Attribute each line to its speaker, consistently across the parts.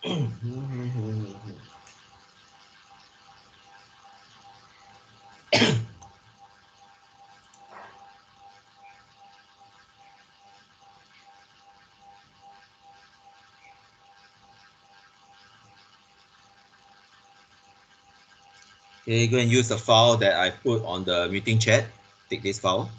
Speaker 1: Okay, go and use the file that I put on the meeting chat. Take this file.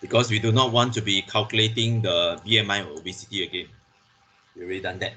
Speaker 1: Because we do not want to be calculating the BMI or obesity again. We already done that.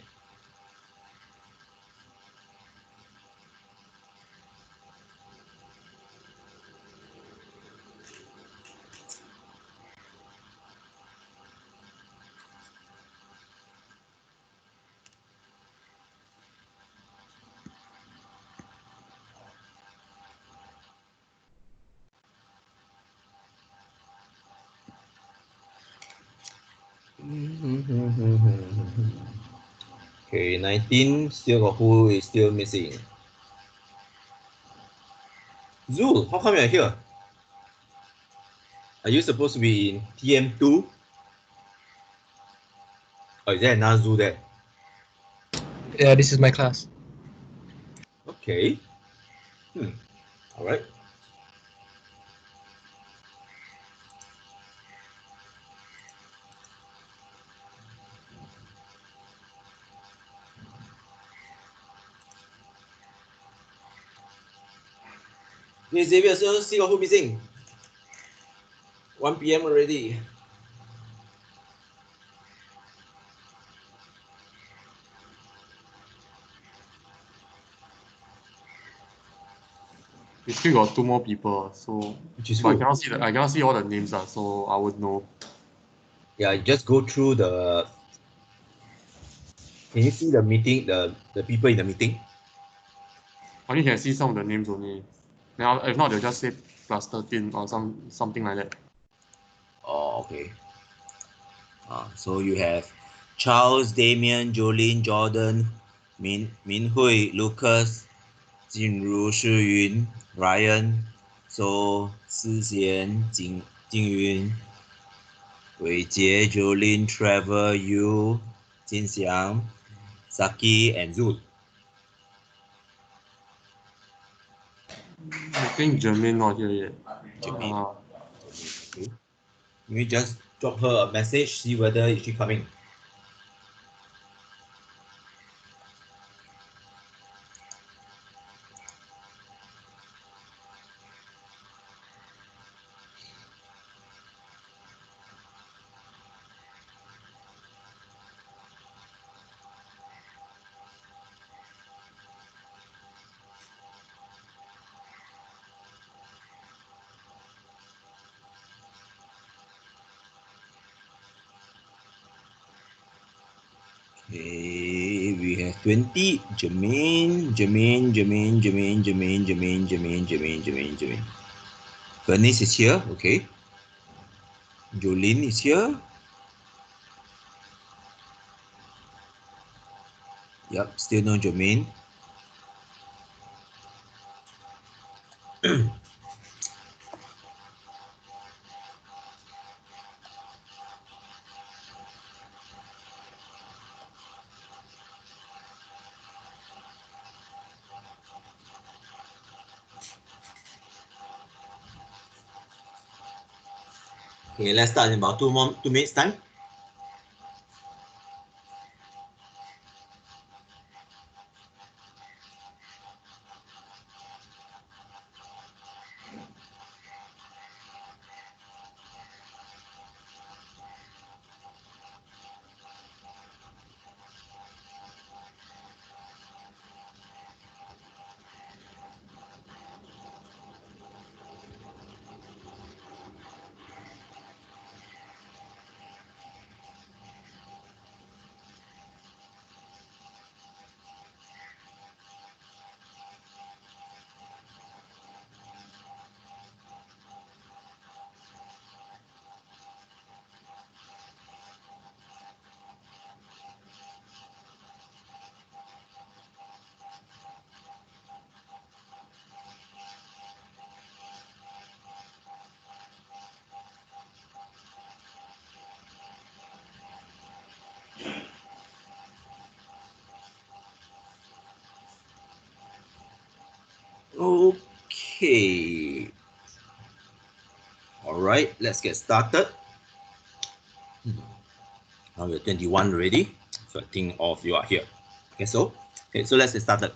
Speaker 1: Okay, 19, still got who is still missing? Zul, how come you're here? Are you supposed to be in TM2? Or is there another Zul there?
Speaker 2: Yeah, this is my class.
Speaker 1: Okay. All right. Hey, Xavier, so still got who missing? 1 p.m. already.
Speaker 3: We still got 2 more people, so
Speaker 1: Which is
Speaker 3: but I
Speaker 1: who?
Speaker 3: cannot see all the names, so I would know.
Speaker 1: Yeah, just go through the. Can you see the meeting, the people in the meeting?
Speaker 3: Only can see some of the names only. Now, if not, they'll just say plus 13 or something like that.
Speaker 1: Oh, okay. So you have Charles, Damien, Jolene, Jordan, Minhui, Lucas, Jinru, Shiyun, Ryan, So, Sixian, Jingyun, Weijie, Jolene, Trevor, Yu, Jinxiang, Saki, and Zul.
Speaker 3: I think Jermaine not here yet.
Speaker 1: Jermaine. Okay. You just drop her a message, see whether she coming. Okay, we have 20. Jermaine. Bernice is here. Okay. Jolene is here. Yep, still no Jermaine. Okay, let's start in about 2 minutes time. Okay. All right, let's get started. Now we're 21 already, so I think all of you are here. Okay, so let's get started.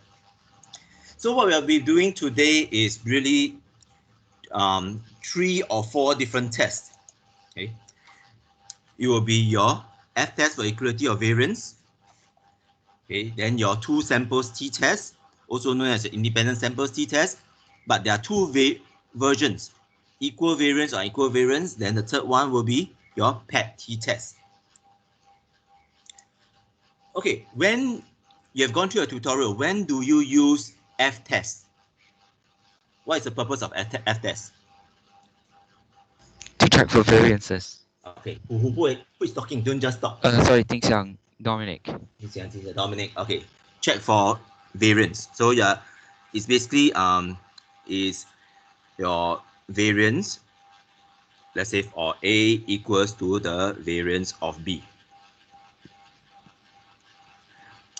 Speaker 1: So what we'll be doing today is really 3 or 4 different tests. Okay, it will be your F test for equality of variance. Okay, then your 2 samples T test, also known as the independent samples T test, but there are 2 versions, equal variance or unequal variance. Then the third one will be your paired T test. Okay, when you have gone through a tutorial, when do you use F test? What is the purpose of F test?
Speaker 4: To check for variances.
Speaker 1: Okay, who is talking? Don't just talk.
Speaker 4: Sorry, Ting Dominic.
Speaker 1: Dominic. Okay, check for variance. So yeah, it's basically is your variance. Let's say for A equals to the variance of B.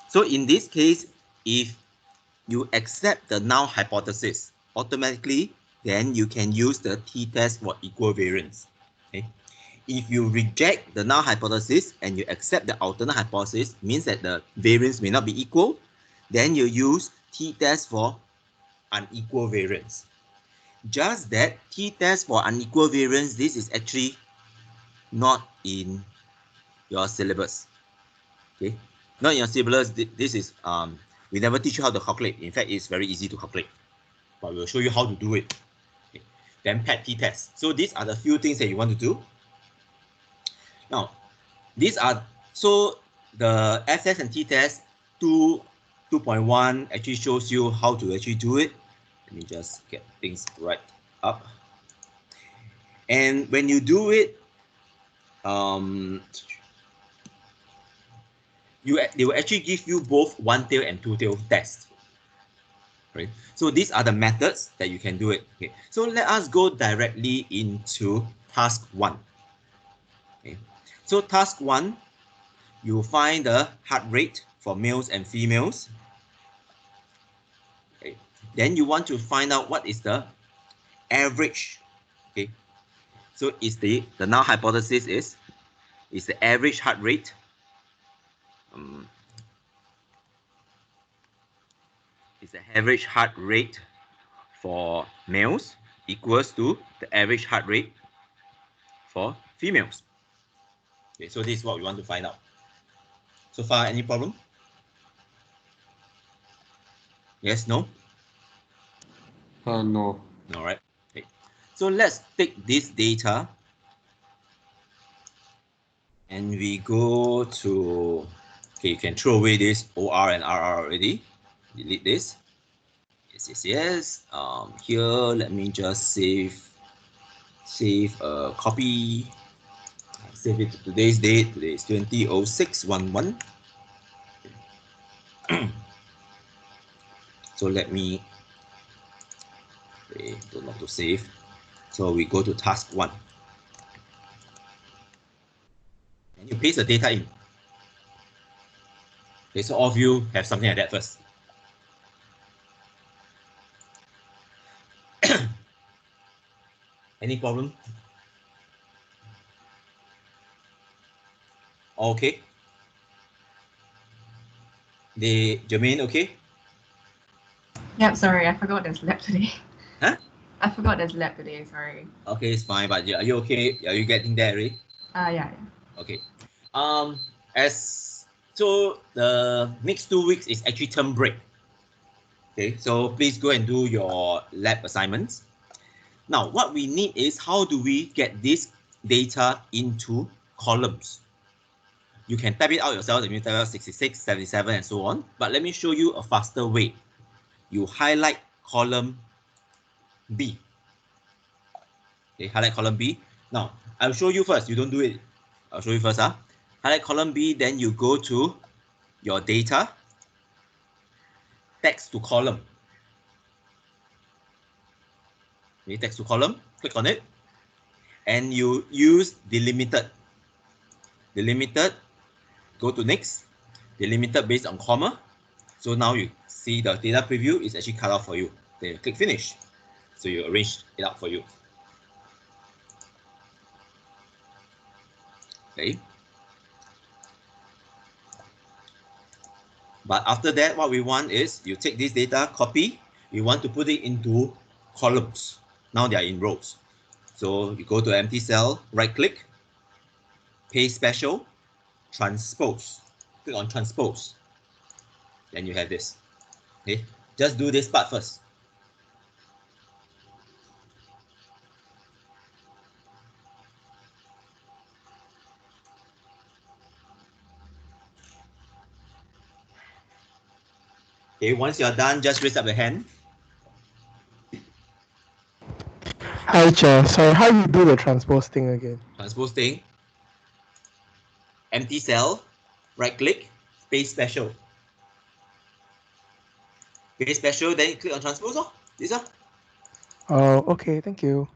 Speaker 1: So in this case, if you accept the null hypothesis, automatically, then you can use the t-test for equal variance. Okay? If you reject the null hypothesis and you accept the alternate hypothesis, means that the variance may not be equal, then you use t-test for unequal variance. Just that t-test for unequal variance, this is actually not in your syllabus. Okay, not in your syllabus. This is we never teach you how to calculate. In fact, it's very easy to calculate, but we'll show you how to do it. Okay. Then paired t-test. So these are the few things that you want to do. Now, these are so the F test and t-test 2.1 actually shows you how to actually do it. Let me just get things right up. And when you do it, they will actually give you both one-tail and two-tail tests. Right? So these are the methods that you can do it. Okay. So let us go directly into task 1. Okay. So task 1, you find the heart rate for males and females. Okay. Then you want to find out what is the average. Okay. So is the null hypothesis is the average heart rate is the average heart rate for males equals to the average heart rate for females. Okay, so this is what we want to find out. So far, any problem? Yes, no?
Speaker 3: No.
Speaker 1: All right. Okay. So let's take this data and we go to, okay, you can throw away this OR and RR already. Delete this. Yes. Here, let me just save a copy. Save it to today's date. Today is 20/06/11. So let me, okay, don't know to save. So we go to task 1. And you paste the data in. Okay, so all of you have something like that first. Any problem? Okay. Jermaine, okay?
Speaker 5: Yep, sorry, I forgot there's lab today.
Speaker 1: Huh?
Speaker 5: I forgot there's lab today, sorry.
Speaker 1: Okay, it's fine, but are you okay? Are you getting there already?
Speaker 5: Yeah.
Speaker 1: Okay. So the next 2 weeks is actually term break. Okay, so please go and do your lab assignments. Now, what we need is how do we get this data into columns? You can type it out yourself, you type out 66, 77, and so on. But let me show you a faster way. You highlight column B. Okay, highlight column B. Now, I'll show you first. You don't do it. I'll show you first. Highlight column B, then you go to your data, text to column. Okay, text to column, click on it, and you use delimited. Delimited, go to next, delimited based on comma. So now you see the data preview is actually cut off for you. Then you click finish. So you arrange it out for you. Okay. But after that, what we want is you take this data, copy, you want to put it into columns. Now they are in rows. So you go to empty cell, right click, paste special, transpose. Click on transpose. Then you have this. Okay, just do this part first. Okay, once you're done, just raise up your hand.
Speaker 6: Hi, Chair. Sorry, how you do the transpose thing again?
Speaker 1: Transpose thing. Empty cell, right click, paste special. Paste special, then you click on transpose. Oh, this one.
Speaker 6: Oh, okay. Thank you.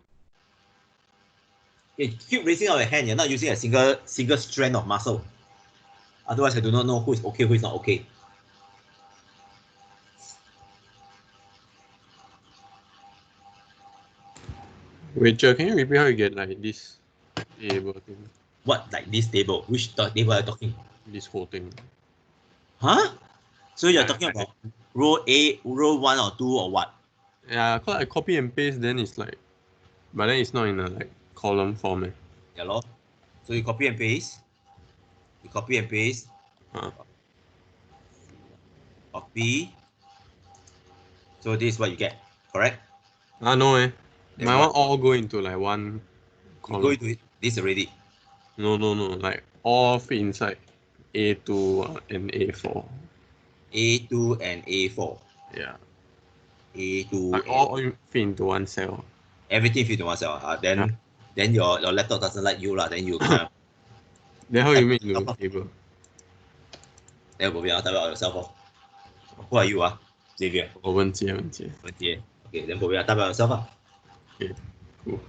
Speaker 1: Okay, keep raising up your hand. You're not using a single strand of muscle. Otherwise, I do not know who is okay, who is not okay.
Speaker 3: Rachel, can you repeat how you get like this table thing?
Speaker 1: What, like this table? Which table are you talking?
Speaker 3: This whole thing.
Speaker 1: Huh? So you're
Speaker 3: Yeah,
Speaker 1: talking about row A, row 1 or 2 or what?
Speaker 3: Yeah, cause I copy and paste, then it's like, but then it's not in a like column form.
Speaker 1: Yeah, lor. So you copy and paste. You copy and paste.
Speaker 3: Uh,
Speaker 1: Copy. So this is what you get, correct?
Speaker 3: no
Speaker 1: Then
Speaker 3: my one
Speaker 1: what?
Speaker 3: all go into like one
Speaker 1: You go
Speaker 3: column.
Speaker 1: into this already.
Speaker 3: No, like all fit inside A2 and A4.
Speaker 1: A2 and A4.
Speaker 3: Yeah,
Speaker 1: A2
Speaker 3: like
Speaker 1: and
Speaker 3: all fit into one cell.
Speaker 1: everything fit in one cell. Then your laptop doesn't like you lah. Then you kind of
Speaker 3: Then how you make
Speaker 1: yourself
Speaker 3: the
Speaker 1: off.
Speaker 3: table?
Speaker 1: Then we'll be type out yourself off. Who are you, Xavier?
Speaker 3: 文杰。
Speaker 1: Okay, then we'll be type out yourself.
Speaker 3: Okay, cool.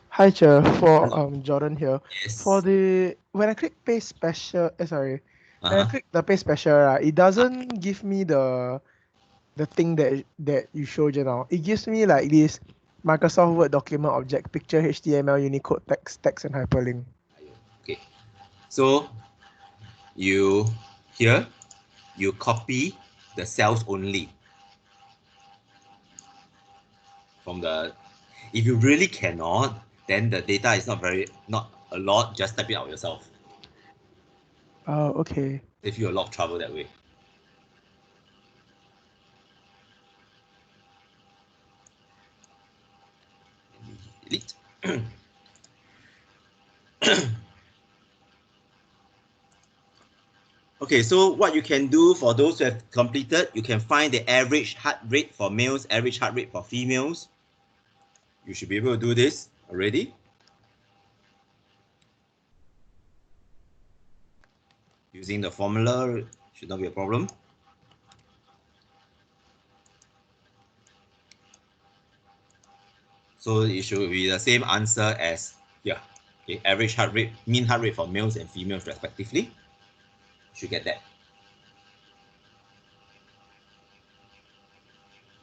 Speaker 6: Hi, Chair. For Jordan here.
Speaker 1: Yes.
Speaker 6: For the when I click paste special, sorry, when I
Speaker 1: Uh-huh.
Speaker 6: click the paste special, right, it doesn't give me the thing that you showed just now. It gives me like this Microsoft Word document object, picture, HTML, Unicode, text, and hyperlink.
Speaker 1: Okay. So you here you copy the cells only from the. If you really cannot, then the data is not a lot. Just type it out yourself.
Speaker 6: Oh, okay.
Speaker 1: Save you a lot of trouble that way. Delete. Okay, so what you can do for those who have completed, you can find the average heart rate for males, average heart rate for females. You should be able to do this already. Using the formula should not be a problem. So it should be the same answer as here. Okay, average heart rate, mean heart rate for males and females respectively. You should get that.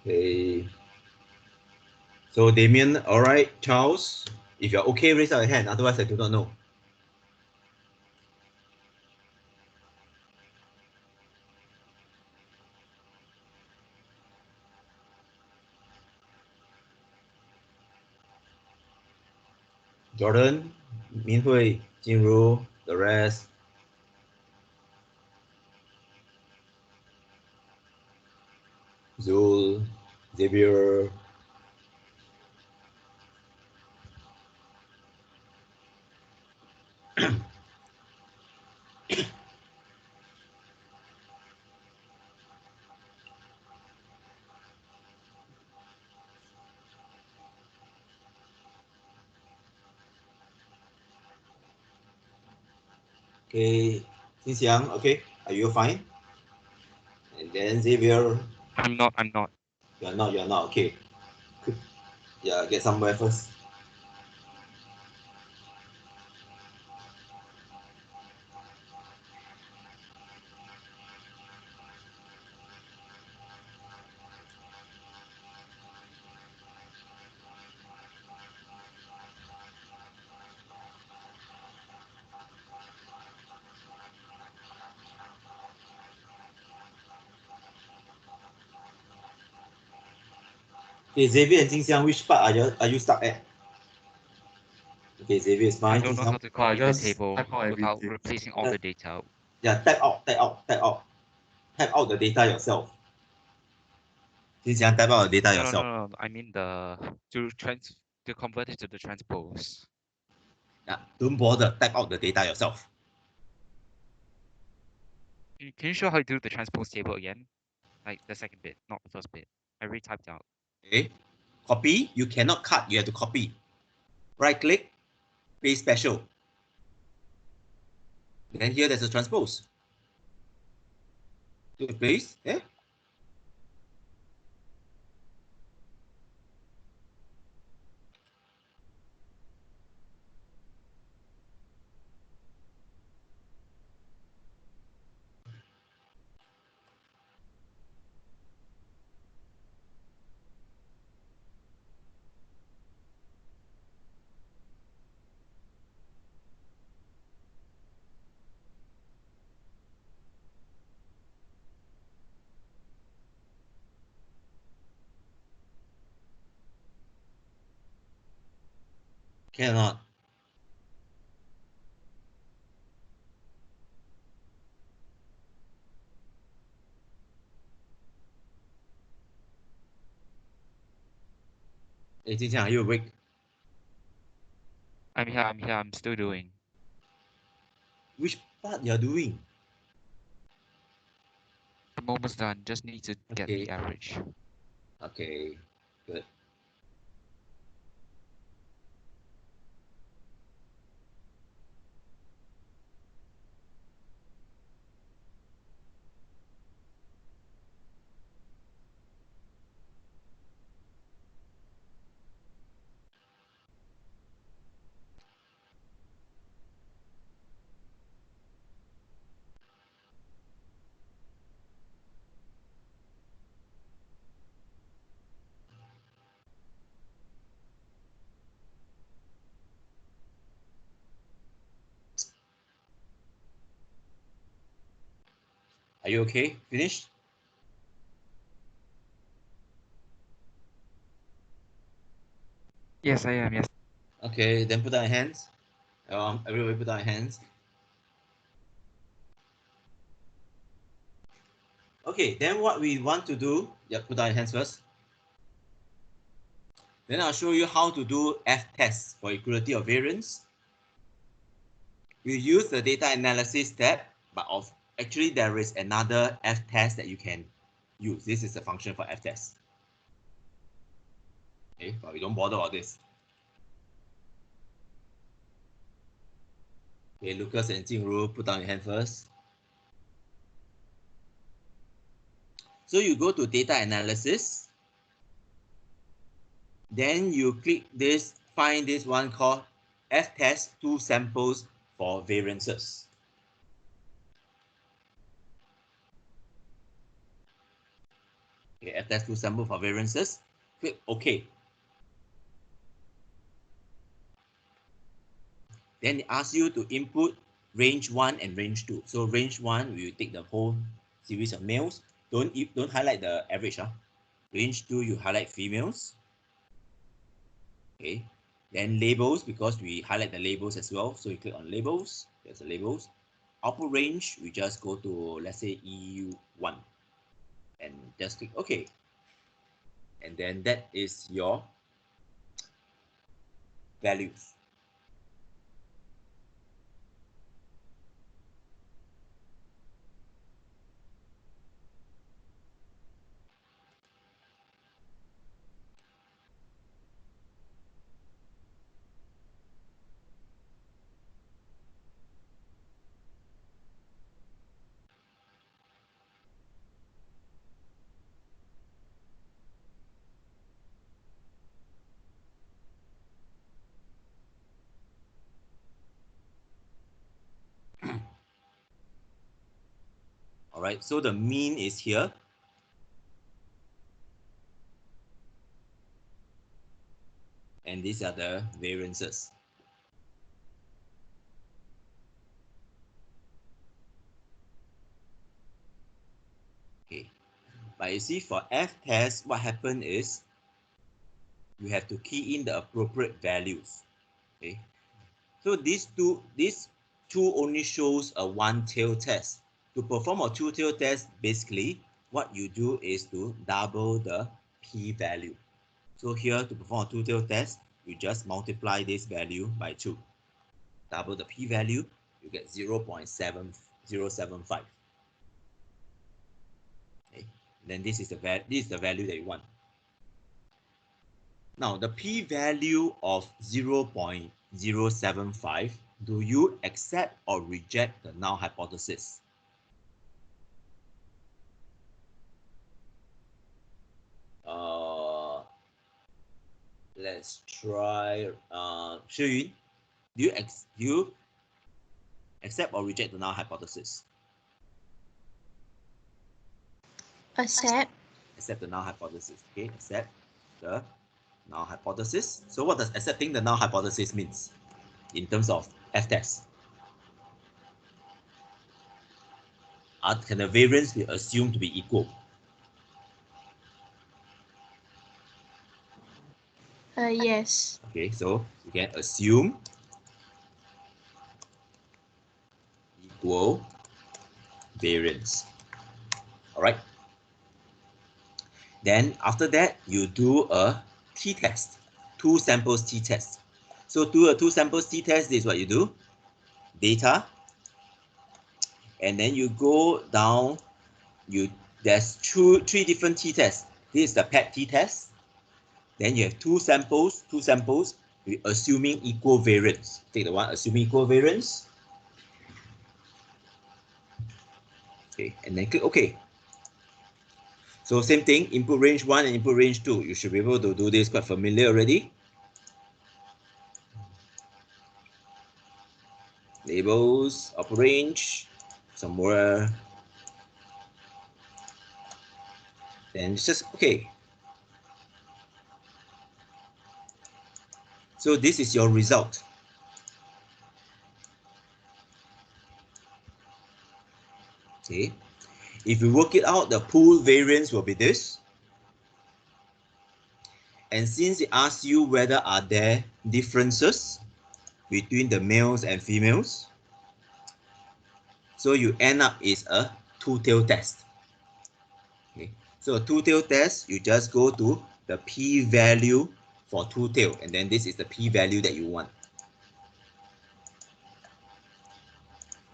Speaker 1: Okay. So Damien, all right, Charles, if you're okay, raise up your hand. Otherwise, I do not know. Jordan, Minhui, Jinru, the rest. Zul, Xavier. Okay, Xinxiang, okay, are you fine? And then Xavier,
Speaker 4: I'm not.
Speaker 1: you're not, okay. Yeah, get somewhere first. Okay, Xavier and Jingxiang, which part are you stuck at? Okay, Xavier is
Speaker 4: I
Speaker 1: fine.
Speaker 4: don't know how
Speaker 1: Jingxiang,
Speaker 4: to copy the
Speaker 3: just
Speaker 4: table
Speaker 3: type out
Speaker 4: without
Speaker 3: everything.
Speaker 4: replacing all the data.
Speaker 1: yeah, type out the data yourself. Jingxiang, type out the data
Speaker 4: No, no,
Speaker 1: yourself.
Speaker 4: no, no. I mean to convert it to the transpose.
Speaker 1: Yeah, don't bother, type out the data yourself.
Speaker 4: Can you show how to do the transpose table again? Like the second bit, not the first bit. I retyped out.
Speaker 1: Okay, copy. You cannot cut. You have to copy. Right click, paste special. Then here there's a transpose. To paste. Eh? Cannot. Hey, Jingxiang, are you awake?
Speaker 4: I'm here. I'm here. I'm still doing.
Speaker 1: Which part you're doing?
Speaker 4: I'm almost done. Just need to get
Speaker 1: Okay.
Speaker 4: the average.
Speaker 1: Okay, good. Are you okay? Finished?
Speaker 4: Yes, I am. Yes.
Speaker 1: Okay, then put down your hands. Everybody put down your hands. Okay, then what we want to do, yeah, put down your hands first. Then I'll show you how to do F-test for equality of variance. We use the data analysis tab, but actually there is another F-test that you can use. This is a function for F-test. Okay, but we don't bother about this. Okay, Lucas and Jingru, put down your hand first. So you go to data analysis. Then you click this, find this one called F-test 2 samples for variances. Okay, F-test 2 sample for variances. Click OK. Then it asks you to input range 1 and range 2. So range 1, you take the whole series of males. Don't highlight the average. Range 2, you highlight females. Okay. Then labels, because we highlight the labels as well. So you click on labels. There's the labels. Output range, we just go to, let's say, EU1. And just click OK. And then that is your values. All right, so the mean is here. And these are the variances. Okay, but you see for F test, what happened is you have to key in the appropriate values. Okay, so these two only shows a one-tail test. To perform a two-tail test, basically what you do is to double the p-value. So here, to perform a two-tail test, you just multiply this value by 2. Double the p-value, you get 0.7075. Okay, then this is the value that you want. Now, the p-value of 0.075, do you accept or reject the null hypothesis? Let's try Shi Yun, do you accept or reject the null hypothesis?
Speaker 7: Accept.
Speaker 1: Accept the null hypothesis. Okay, accept the null hypothesis. So what does accepting the null hypothesis means in terms of f-test? Can the variance be assumed to be equal?
Speaker 7: Yes.
Speaker 1: Okay, so you can assume equal variance. All right. Then after that, you do a t-test, 2 samples t-test. So do a 2 samples t-test, this is what you do. Data, and then you go down, there's three different t-tests. This is the PET t-test. Then you have two samples, with assuming equal variance. Take the one assuming equal variance. Okay, and then click OK. So same thing, input range 1 and input range 2. You should be able to do this, quite familiar already. Labels, upper range, somewhere. Then it's just OK. So this is your result. Okay. If you work it out, the pool variance will be this. And since it asks you whether are there differences between the males and females, so you end up is a two-tail test. Okay. So a two-tail test, you just go to the p-value for two-tail, and then this is the p-value that you want.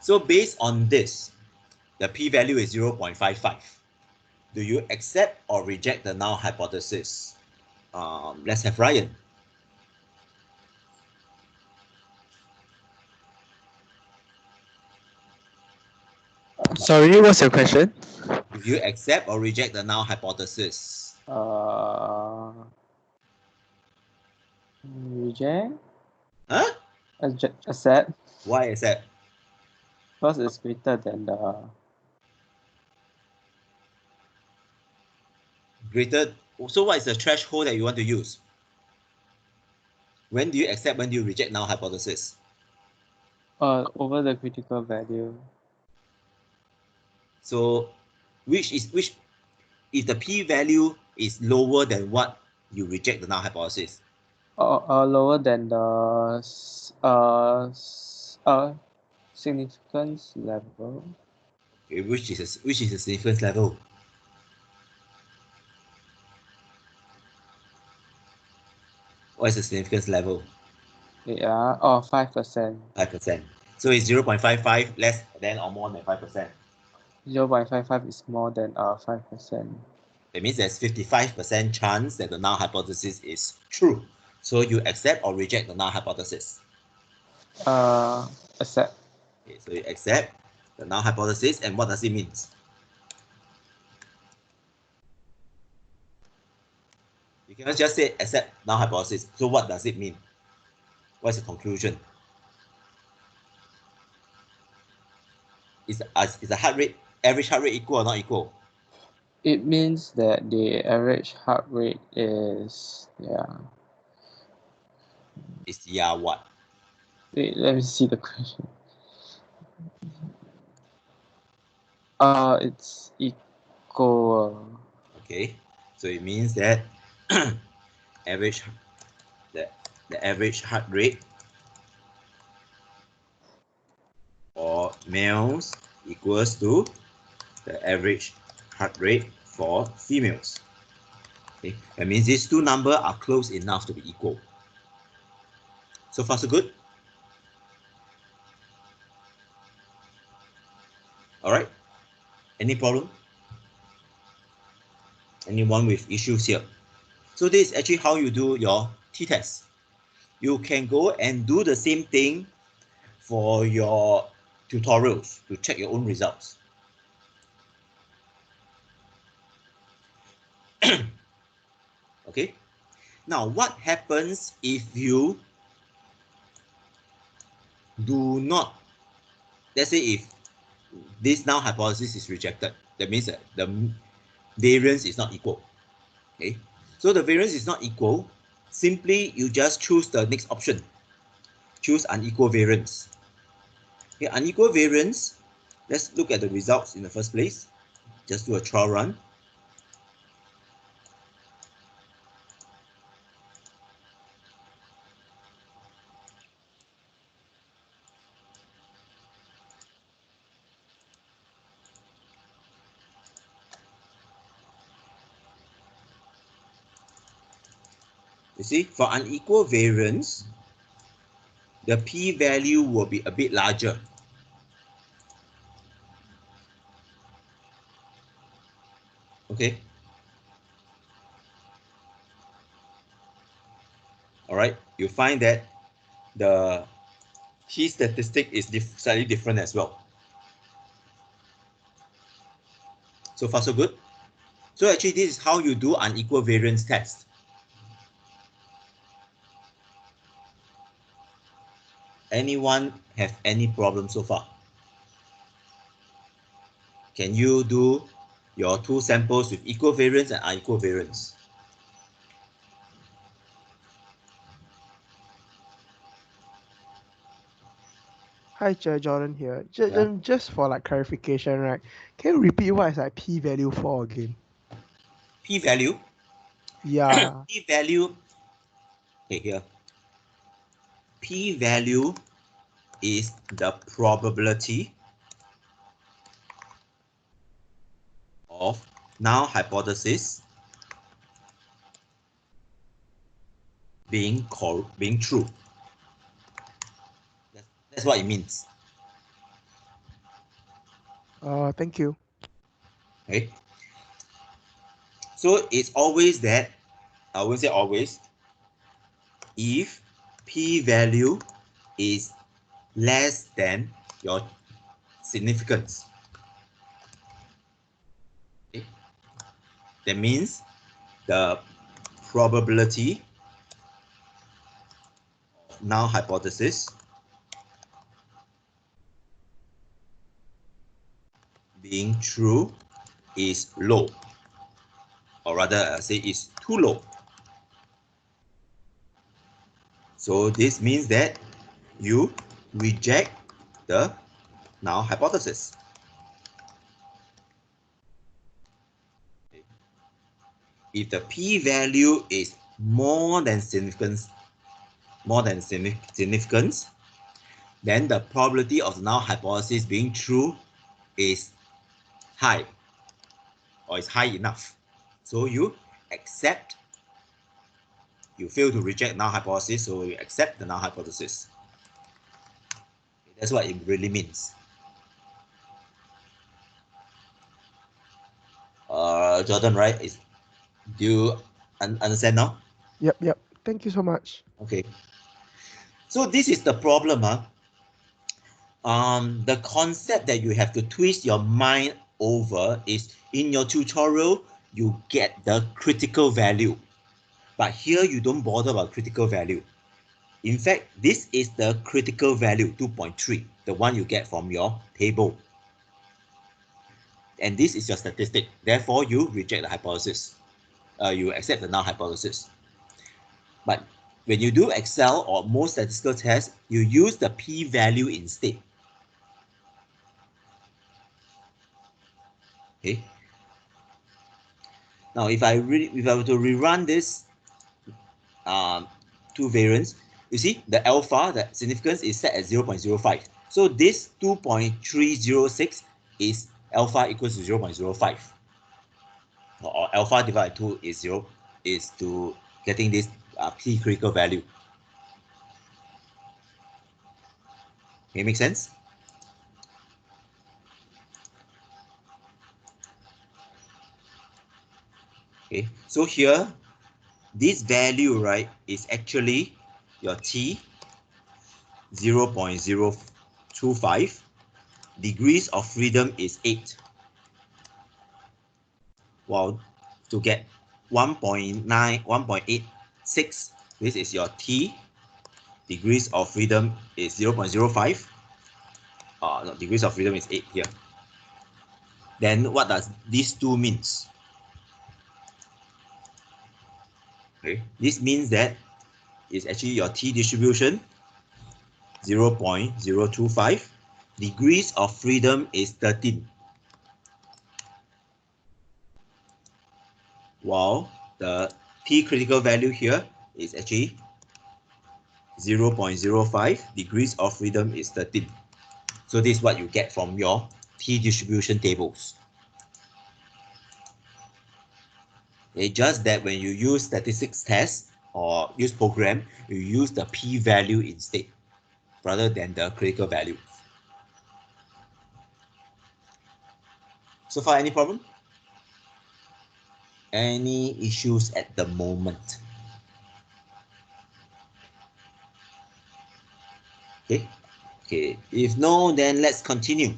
Speaker 1: So based on this, the p-value is 0.55. Do you accept or reject the null hypothesis? Let's have Ryan.
Speaker 2: Sorry, what's your question?
Speaker 1: Do you accept or reject the null hypothesis?
Speaker 8: Reject.
Speaker 1: Huh?
Speaker 8: Accept.
Speaker 1: Why accept?
Speaker 8: Because it's greater than the
Speaker 1: Greater. So what is the threshold that you want to use? When do you accept, when do you reject null hypothesis?
Speaker 8: over the critical value.
Speaker 1: So which if the p-value is lower than what you reject the null hypothesis?
Speaker 8: Lower than the significance level.
Speaker 1: Okay, which is the significance level? What is the significance level?
Speaker 8: Yeah, 5%.
Speaker 1: 5%. So it's 0.55 less than or more than 5%.
Speaker 8: 0.55 is more than 5%.
Speaker 1: That means there's 55% chance that the null hypothesis is true. So you accept or reject the null hypothesis.
Speaker 8: Accept.
Speaker 1: Okay, so you accept the null hypothesis, and what does it mean? You cannot just say accept null hypothesis. So what does it mean? What's the conclusion? Is the average heart rate equal or not equal?
Speaker 8: It means that the average heart rate is
Speaker 1: Is what?
Speaker 8: Wait, let me see the question. It's equal.
Speaker 1: Okay, so it means that average the average heart rate for males equals to the average heart rate for females. Okay, that means these two numbers are close enough to be equal. So far, so good. All right. Any problem? Anyone with issues here? So this is actually how you do your t-test. You can go and do the same thing for your tutorials to check your own results. Okay. Now, what happens if you do not, let's say if this null hypothesis is rejected, that means that the variance is not equal. Okay. So the variance is not equal. Simply, you just choose the next option. Choose unequal variance. Okay, unequal variance. Let's look at the results in the first place. Just do a trial run. You see, for unequal variance, the p-value will be a bit larger. Okay. All right. You find that the t-statistic is slightly different as well. So far, so good. So actually, this is how you do unequal variance test. Anyone have any problem so far? Can you do your two samples with equal variance and unequal variance?
Speaker 6: Hi, Jordan here.
Speaker 1: Yeah.
Speaker 6: Just for like clarification, right? Can you repeat what is like p-value for again?
Speaker 1: P-value?
Speaker 6: Yeah.
Speaker 1: P-value, okay, here. P-value is the probability of null hypothesis being true. That's what it means.
Speaker 6: Thank you.
Speaker 1: Okay. So it's always that, I won't say always, if p-value is less than your significance. Okay. That means the probability of null hypothesis being true is low, or rather I say is too low. So this means that you reject the null hypothesis. If the p-value is more than significance, then the probability of the null hypothesis being true is high, or is high enough. So you accept, you fail to reject null hypothesis, so you accept the null hypothesis. That's what it really means. Jordan, right? Do you understand now?
Speaker 6: Yep. Thank you so much.
Speaker 1: Okay. So this is the problem, huh? The concept that you have to twist your mind over is in your tutorial, you get the critical value. But here you don't bother about critical value. In fact, this is the critical value, 2.3, the one you get from your table. And this is your statistic. Therefore, you reject the hypothesis. You accept the null hypothesis. But when you do Excel or most statistical tests, you use the p-value instead. Okay. Now, if I were to rerun this two variance, you see the alpha, the significance is set at 0.05. So this 2.306 is alpha equals to 0.05. Or alpha divided by 2 is 0, is to getting this p critical value. Okay, make sense? Okay, so here, this value, right, is actually your t 0.025. Degrees of freedom is 8. Well, to get 1.9, 1.86, this is your t. Degrees of freedom is 0.05. No, degrees of freedom is 8 here. Then what does these two means? Okay, this means that it's actually your t distribution 0.025. Degrees of freedom is 13. While the t critical value here is actually 0.05. Degrees of freedom is 13. So this is what you get from your t distribution tables. It's just that when you use statistics test or use program, you use the p-value instead, rather than the critical value. So far, any problem? Any issues at the moment? Okay. Okay. If no, then let's continue.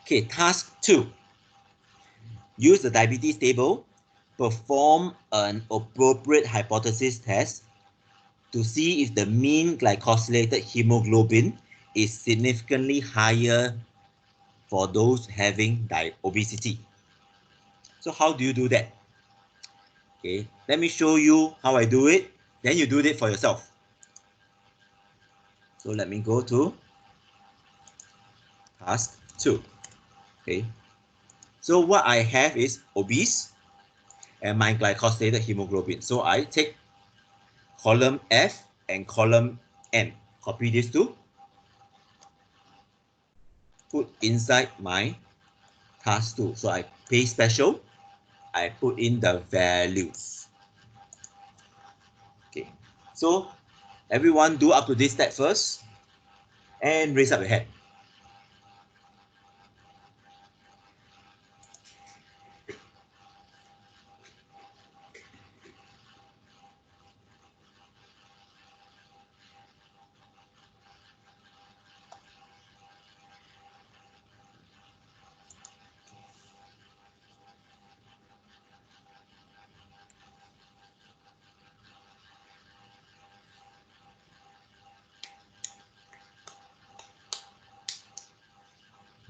Speaker 1: Okay. Task 2. Use the diabetes table. Perform an appropriate hypothesis test to see if the mean glycosylated hemoglobin is significantly higher for those having obesity. So how do you do that? Okay, let me show you how I do it. Then you do it for yourself. So let me go to task 2. Okay, so what I have is obese and my glycosylated hemoglobin. So I take column F and column N. Copy these two. Put inside my task 2. So I paste special. I put in the values. Okay, so everyone do up to this step first and raise up your hand.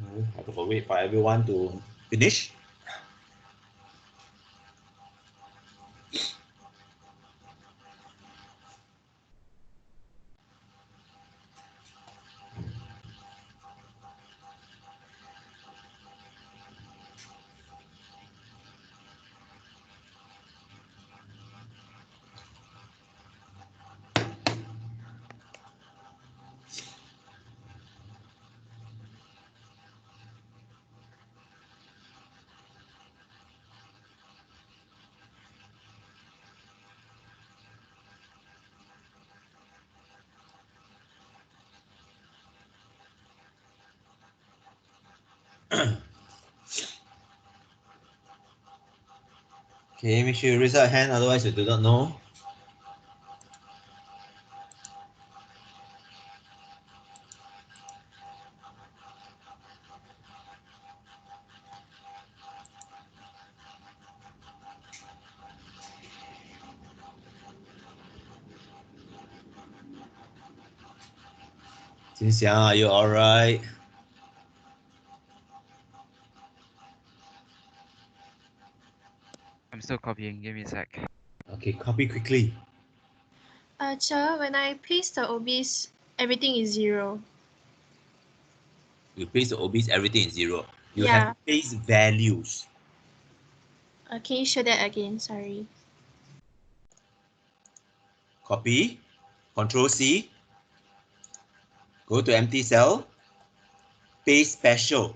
Speaker 1: I have to wait for everyone to finish. Okay, make sure you raise up your hand, otherwise you do not know. Xinxiang, are you alright?
Speaker 4: I'm still copying. Give me a sec.
Speaker 1: Okay, copy quickly.
Speaker 7: Cher, when I paste the obese, everything is 0.
Speaker 1: You paste the obese, everything is 0. You have
Speaker 7: Yeah.
Speaker 1: to paste values.
Speaker 7: Can you show that again? Sorry.
Speaker 1: copy, Control C, go to empty cell, paste special.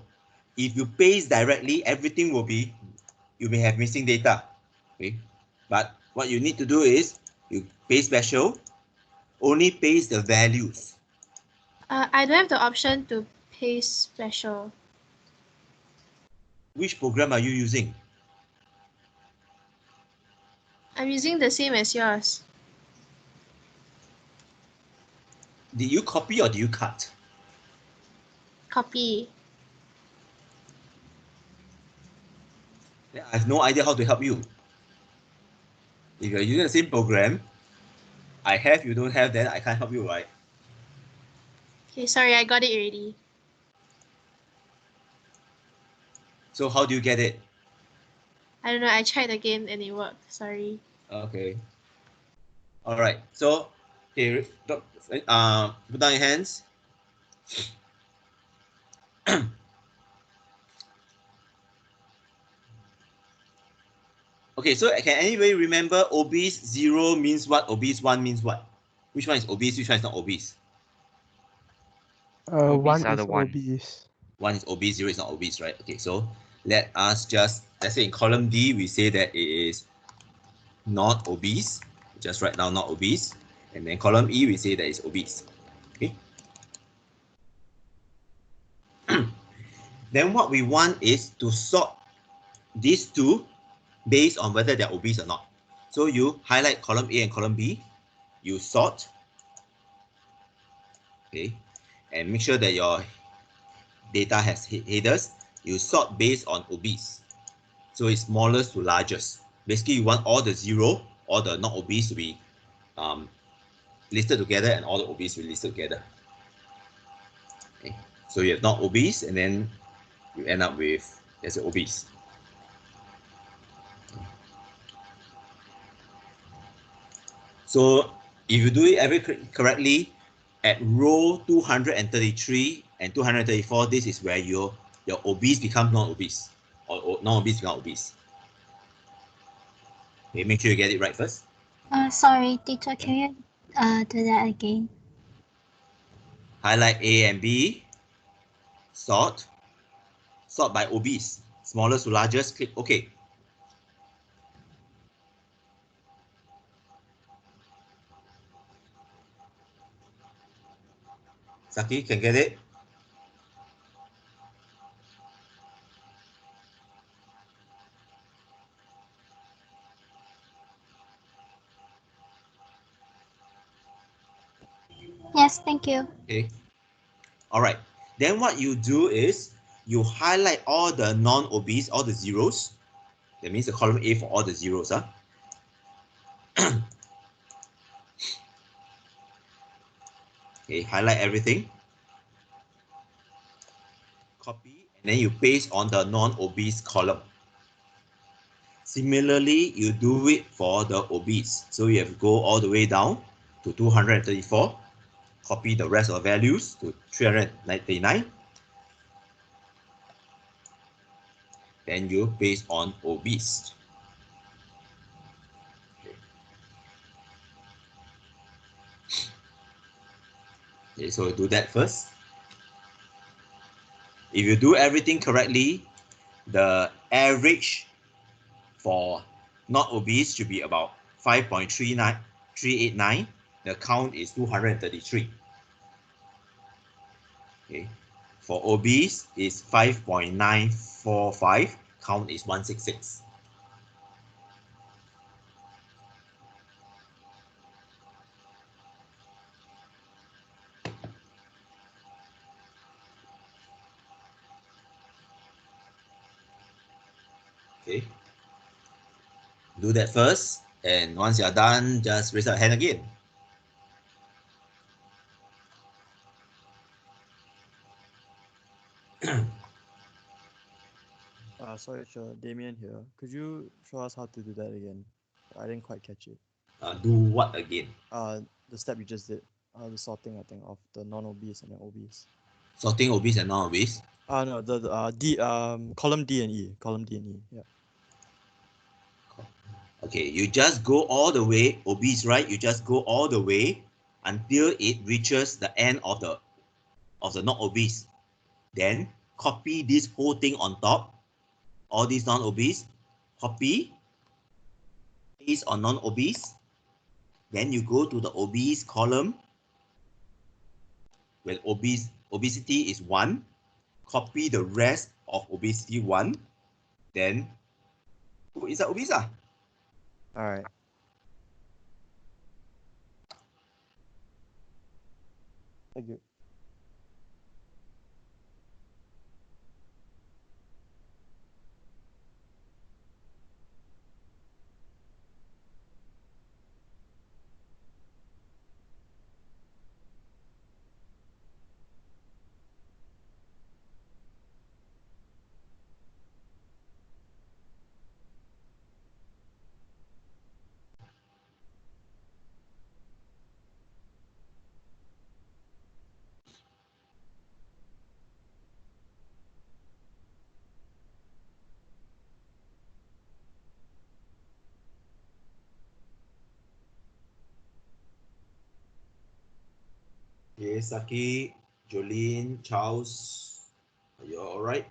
Speaker 1: If you paste directly, everything will be, you may have missing data. Okay, but what you need to do is you paste special, only paste the values.
Speaker 7: I don't have the option to paste special.
Speaker 1: Which program are you using?
Speaker 7: I'm using the same as yours.
Speaker 1: Did you copy or did you cut?
Speaker 7: Copy.
Speaker 1: I have no idea how to help you. If you're using the same program, I have, you don't have, then I can't help you, right?
Speaker 7: Okay, sorry, I got it already.
Speaker 1: So how do you get it?
Speaker 7: I don't know, I tried again and it worked. Sorry.
Speaker 1: Okay. All right. So, okay, put down your hands. Okay, so can anybody remember obese 0 means what? Obese 1 means what? Which one is obese? Which one is not obese?
Speaker 6: One
Speaker 4: Obese are
Speaker 6: is
Speaker 4: the one.
Speaker 6: obese.
Speaker 1: 1 is obese, 0 is not obese, right? Okay, so let us just, let's say in column D, we say that it is not obese. Just write down not obese. And then column E, we say that it's obese. Okay. Then what we want is to sort these two based on whether they're obese or not. So you highlight column A and column B, you sort, okay, and make sure that your data has headers. You sort based on obese. So it's smallest to largest. Basically, you want all the 0, all the not obese to be listed together and all the obese to be listed together. Okay. So you have not obese and then you end up with, there's an obese. So if you do it correctly, at row 233 and 234, this is where your obese becomes non-obese, or non-obese becomes obese. Okay, make sure you get it right first.
Speaker 9: Sorry, teacher, can you do that again?
Speaker 1: Highlight A and B, sort by obese, smallest to largest, click OK. Saki, can get it?
Speaker 9: Yes, thank you.
Speaker 1: Okay. All right. Then what you do is you highlight all the non-obese, all the zeros. That means the column A for all the zeros. Okay, highlight everything. Copy, and then you paste on the non-obese column. Similarly, you do it for the obese. So you have to go all the way down to 234. Copy the rest of the values to 399. Then you paste on obese. Okay, so do that first. If you do everything correctly, the average for not obese should be about 5.389. The count is 233. Okay. For obese is 5.945. Count is 166. Okay. Do that first, and once you're done, just raise your hand again.
Speaker 10: Sorry, sure. Damien here. Could you show us how to do that again? I didn't quite catch it.
Speaker 1: Do what again?
Speaker 10: The step you just did. The sorting, I think, of the non-obese and the obese.
Speaker 1: Sorting obese and non-obese?
Speaker 10: No, the D column D and E. Column D and E. Yeah.
Speaker 1: Okay, you just go all the way, obese, right? You just go all the way until it reaches the end of the not obese. Then copy this whole thing on top, all these non-obese, copy, paste on non-obese. Then you go to the obese column. When obesity is 1, copy the rest of obesity 1. Then put inside obese.
Speaker 10: All right. Thank you.
Speaker 1: Okay, Saki, Jolene, Charles, are you all right?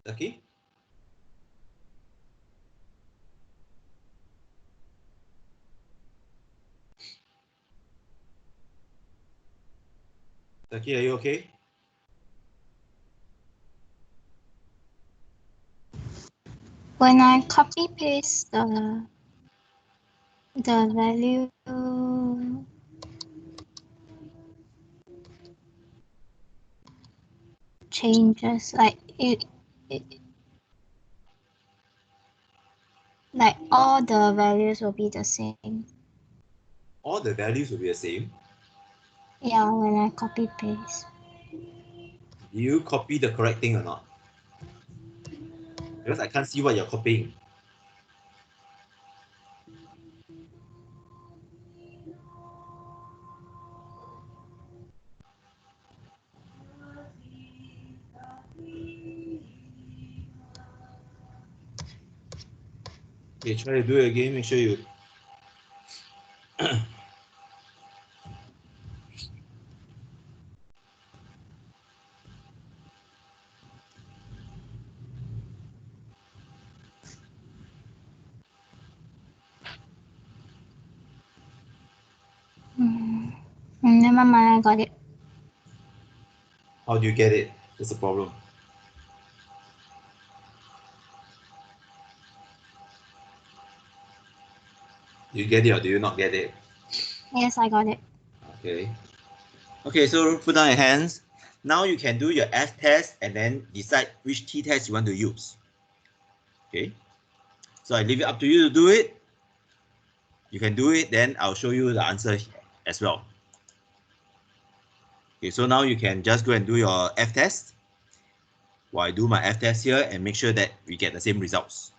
Speaker 1: Saki? Saki, are you okay?
Speaker 9: When I copy paste the value changes, like like all the values will be the same.
Speaker 1: All the values will be the same.
Speaker 9: Yeah, when I copy paste.
Speaker 1: Do you copy the correct thing or not? Because I can't see what you're copying. Okay, try to do it again. Make sure you.
Speaker 9: Never mind, I got it.
Speaker 1: How do you get it? That's the problem. Do you get it or do you not get it?
Speaker 9: Yes, I got it.
Speaker 1: Okay. Okay, so put down your hands. Now you can do your F test and then decide which T test you want to use. Okay. So I leave it up to you to do it. You can do it, then I'll show you the answer as well. Okay, so now you can just go and do your F test while I do my F test here and make sure that we get the same results.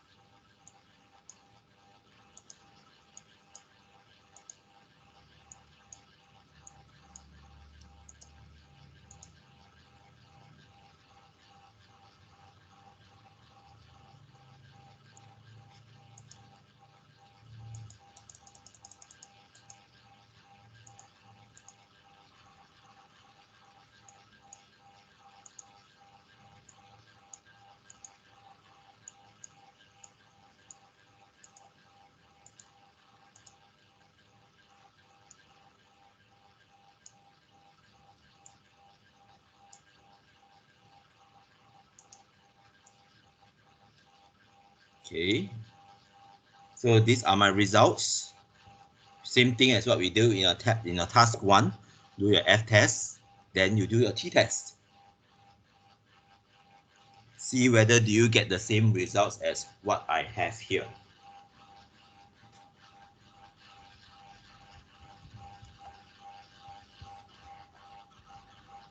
Speaker 1: Okay. So these are my results. Same thing as what we do in a task 1. Do your F test, then you do your T test. See whether do you get the same results as what I have here.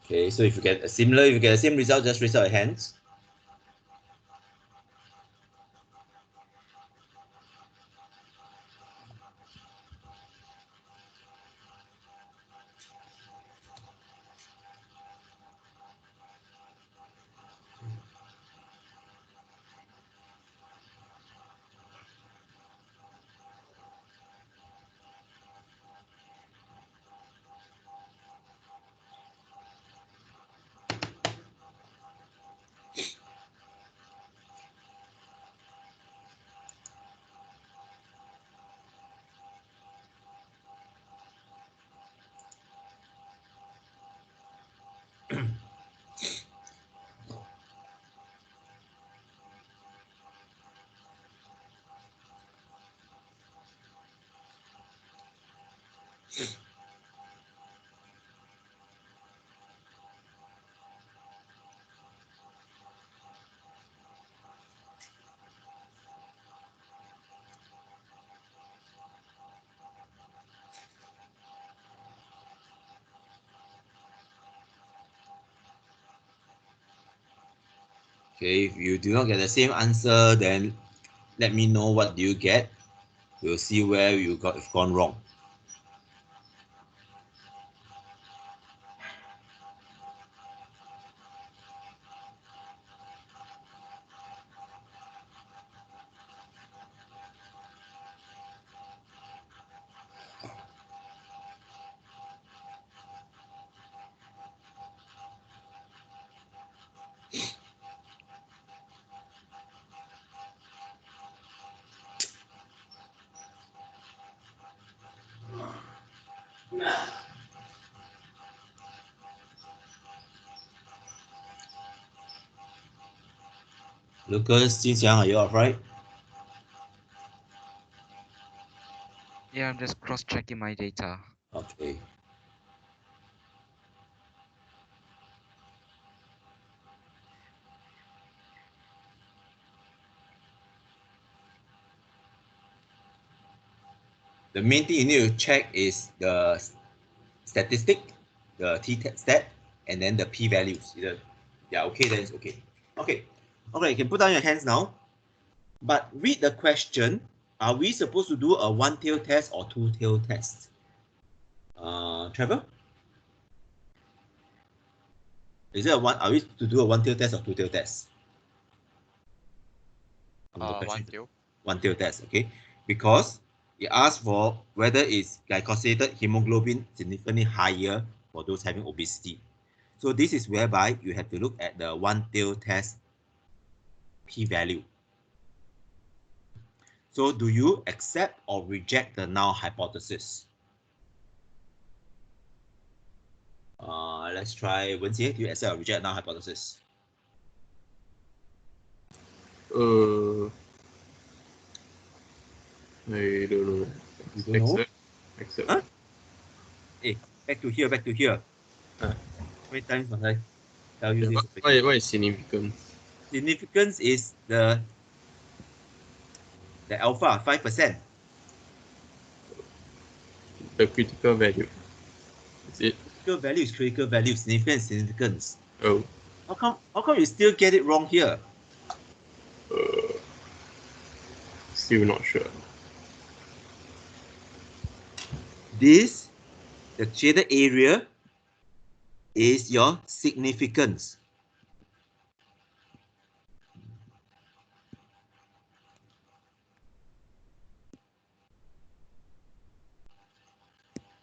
Speaker 1: Okay, so if you get the same result, just raise up your hands. Okay, if you do not get the same answer, then let me know what do you get. We'll see where you got gone wrong. Lucas, Jinxiang, are you alright?
Speaker 4: Yeah, I'm just cross-checking my data.
Speaker 1: Okay. The main thing you need to check is the statistic, the t-stat, and then the p-values. Either yeah, okay, then it's okay. Okay, okay, you can put down your hands now. But read the question. Are we supposed to do a one-tail test or two-tail test? Trevor? Is it a one? Are we to do a one-tail test or two-tail test?
Speaker 11: One tail.
Speaker 1: One-tail test, okay? Because it asks for whether is glycosylated hemoglobin significantly higher for those having obesity. So this is whereby you have to look at the one-tail test p-value. So do you accept or reject the null hypothesis? Let's try Wenjie. Do you accept or reject null hypothesis?
Speaker 3: I don't know.
Speaker 1: You don't know?
Speaker 3: Accept.
Speaker 1: Huh? Hey, back to here, back to here. How many times must I tell you this?
Speaker 3: Why is significance?
Speaker 1: Significance is the alpha, 5%.
Speaker 3: The critical value. Is it?
Speaker 1: Critical value is critical value, significance, significance.
Speaker 3: Oh.
Speaker 1: How come you still get it wrong here?
Speaker 3: Still not sure.
Speaker 1: This, the shaded area, is your significance.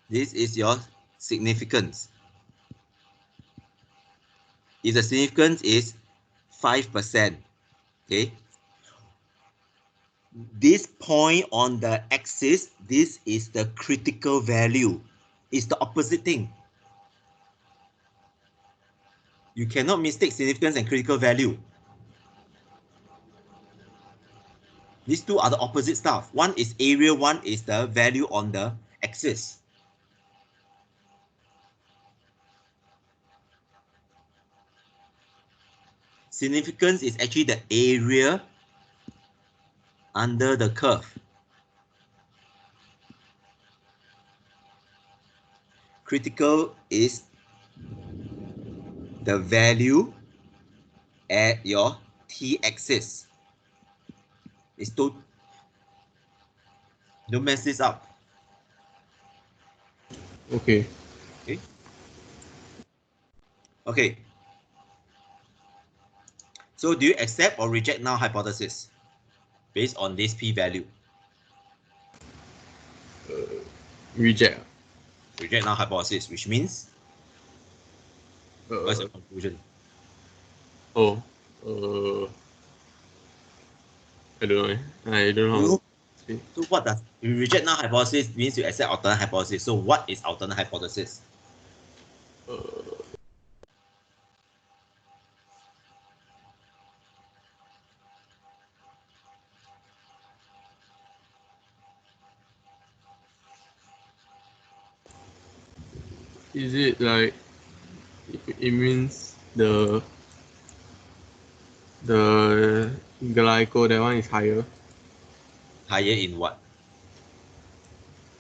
Speaker 1: This is your significance. If the significance is 5%, okay? This point on the axis, this is the critical value. It's the opposite thing. You cannot mistake significance and critical value. These two are the opposite stuff. One is area, one is the value on the axis. Significance is actually the area under the curve. Critical is the value at your t-axis. Don't mess this up.
Speaker 3: Okay.
Speaker 1: Okay. Okay. So do you accept or reject null hypothesis based on this p-value?
Speaker 3: Reject.
Speaker 1: Reject null hypothesis, which means what's your conclusion?
Speaker 3: I don't know. I don't know.
Speaker 1: So what does you reject null hypothesis means you accept alternate hypothesis. So what is alternate hypothesis?
Speaker 3: Is it like it means the glyco, that one is higher?
Speaker 1: Higher in what?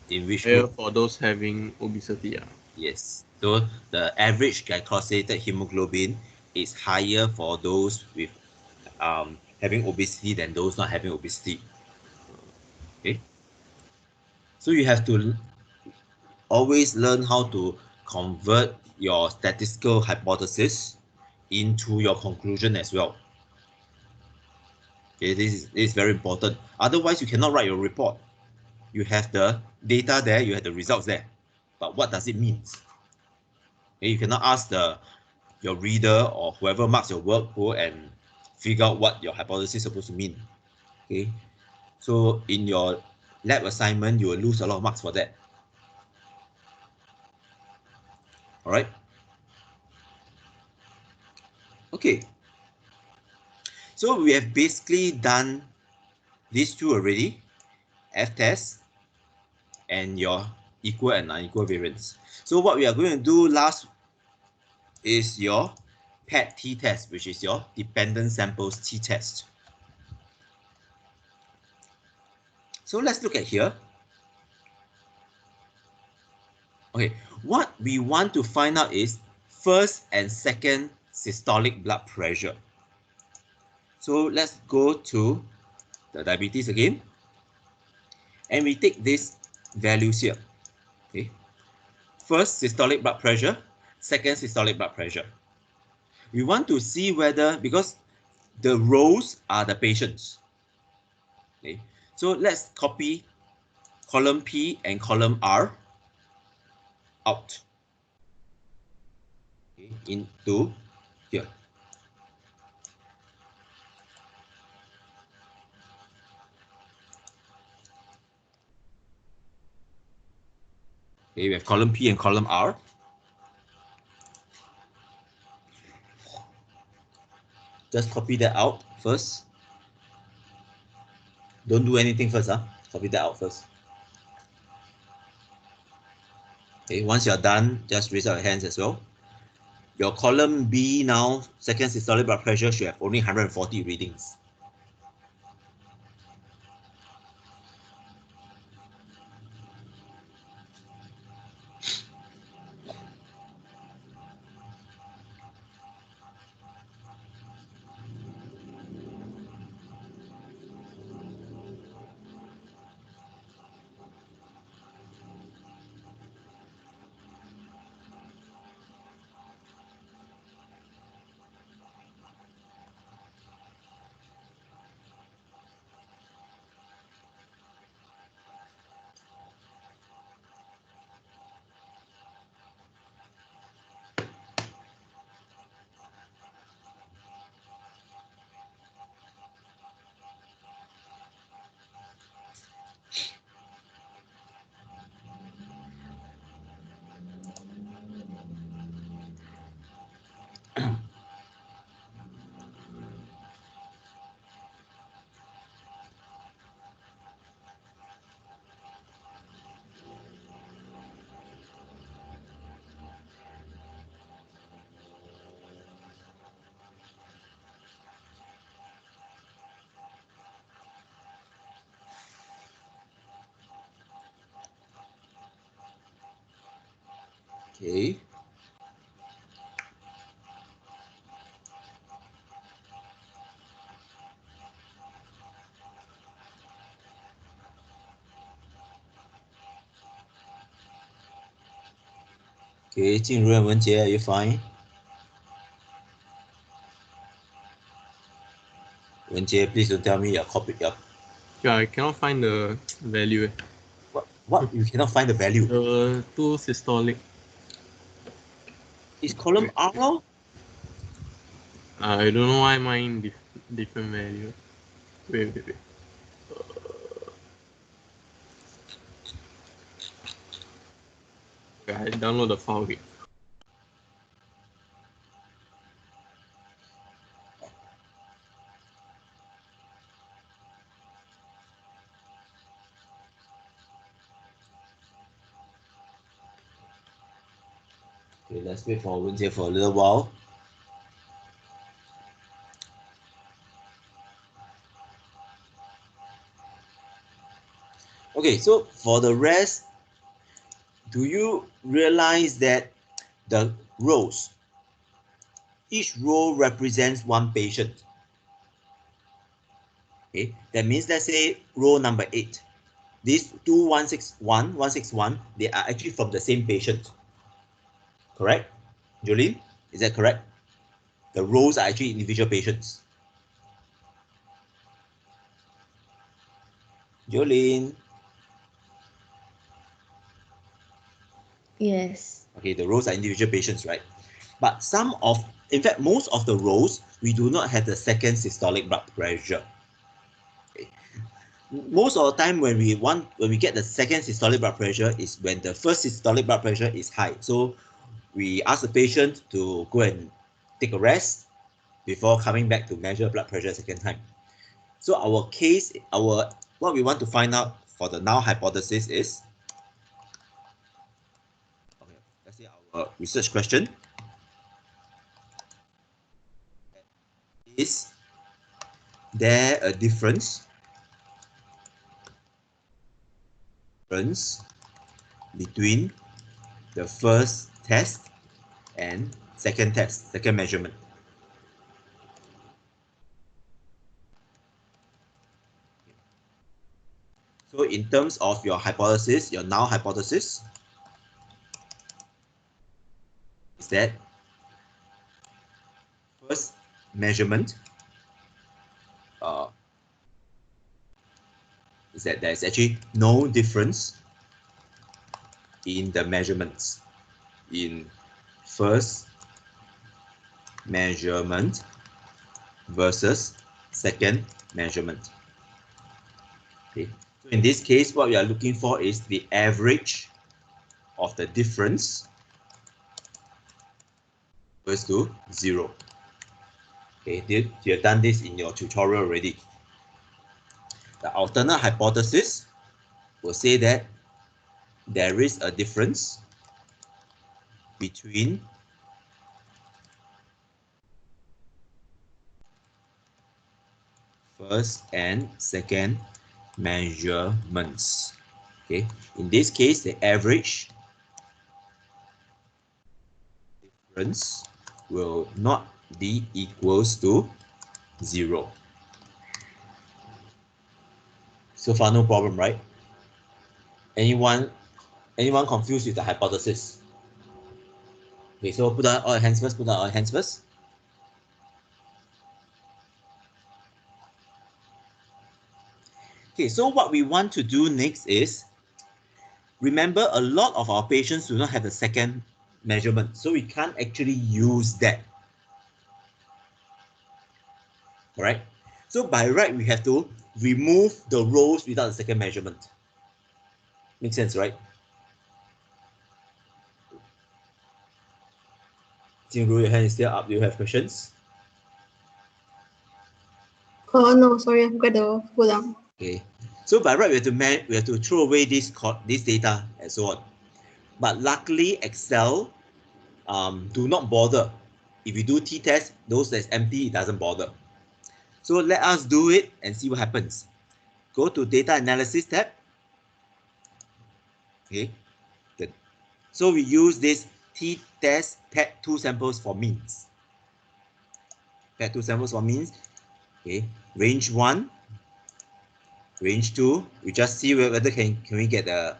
Speaker 1: In which
Speaker 3: Higher
Speaker 1: group?
Speaker 3: for those having obesity.
Speaker 1: Yes. So the average glycosylated hemoglobin is higher for those with having obesity than those not having obesity. Okay. So you have to always learn how to convert your statistical hypothesis into your conclusion as well. Okay, this is very important. Otherwise, you cannot write your report. You have the data there, you have the results there, but what does it mean? Okay, you cannot ask your reader or whoever marks your work go and figure out what your hypothesis is supposed to mean. Okay, so in your lab assignment, you will lose a lot of marks for that. All right. Okay. So we have basically done these two already, F-test and your equal and unequal variance. So what we are going to do last is your PET t-test, which is your dependent samples t-test. So let's look at here. Okay, what we want to find out is first and second systolic blood pressure. So let's go to the diabetes again. And we take these values here. Okay. First systolic blood pressure, second systolic blood pressure. We want to see whether, because the rows are the patients. Okay. So let's copy column P and column R out, okay, into here. Okay, we have column P and column R. Just copy that out first. Don't do anything first, huh? Copy that out first. Okay, once you're done, just raise up your hands as well. Your column B now, second systolic blood pressure, should have only 140 readings. Okay. Okay, Jingru and Wenjie, are you fine? Wenjie, please don't tell me your copy.
Speaker 3: Yeah, I cannot find the value.
Speaker 1: What? You cannot find the value?
Speaker 3: The two systolic.
Speaker 1: It's column R, lor.
Speaker 3: I don't know why mine different value. Wait. I download the file again.
Speaker 1: Okay, let's wait for Wen here for a little while. Okay, so for the rest, do you realize that the rows, each row represents one patient? Okay, that means let's say row number 8. These two 161, 161, they are actually from the same patient. Correct? Jolene, is that correct? The rows are actually individual patients. Jolene.
Speaker 11: Yes.
Speaker 1: Okay, the rows are individual patients, right? But in fact, most of the rows, we do not have the second systolic blood pressure. Okay. Most of the time when we get the second systolic blood pressure is when the first systolic blood pressure is high. So we ask the patient to go and take a rest before coming back to measure blood pressure a second time. So what we want to find out for the null hypothesis is, okay, let's see our research question is there a difference between the first test and second measurement? So in terms of your hypothesis, your null hypothesis is that first measurement is that there is actually no difference in the measurements in first measurement versus second measurement. Okay. So in this case, what we are looking for is the average of the difference equals to 0. Okay, you have done this in your tutorial already. The alternate hypothesis will say that there is a difference between first and second measurements. Okay, in this case, the average difference will not be equals to 0. So far, no problem, right? Anyone confused with the hypothesis? Okay, so put out all your hands first. Okay, so what we want to do next is, remember a lot of our patients do not have the second measurement, so we can't actually use that. Alright? So by right, we have to remove the rows without the second measurement. Makes sense, right? Jingru, your hand is still up. Do you have questions?
Speaker 11: Oh no, sorry, I've got to pull down.
Speaker 1: Okay. So by right, we have to throw away this data and so on. But luckily, Excel do not bother. If you do t-test, those that's empty, it doesn't bother. So let us do it and see what happens. Go to data analysis tab. Okay. Good. So we use this t-test pet 2 samples for means. Pet 2 samples for means. Okay. Range 1, range 2. We just see whether can we get the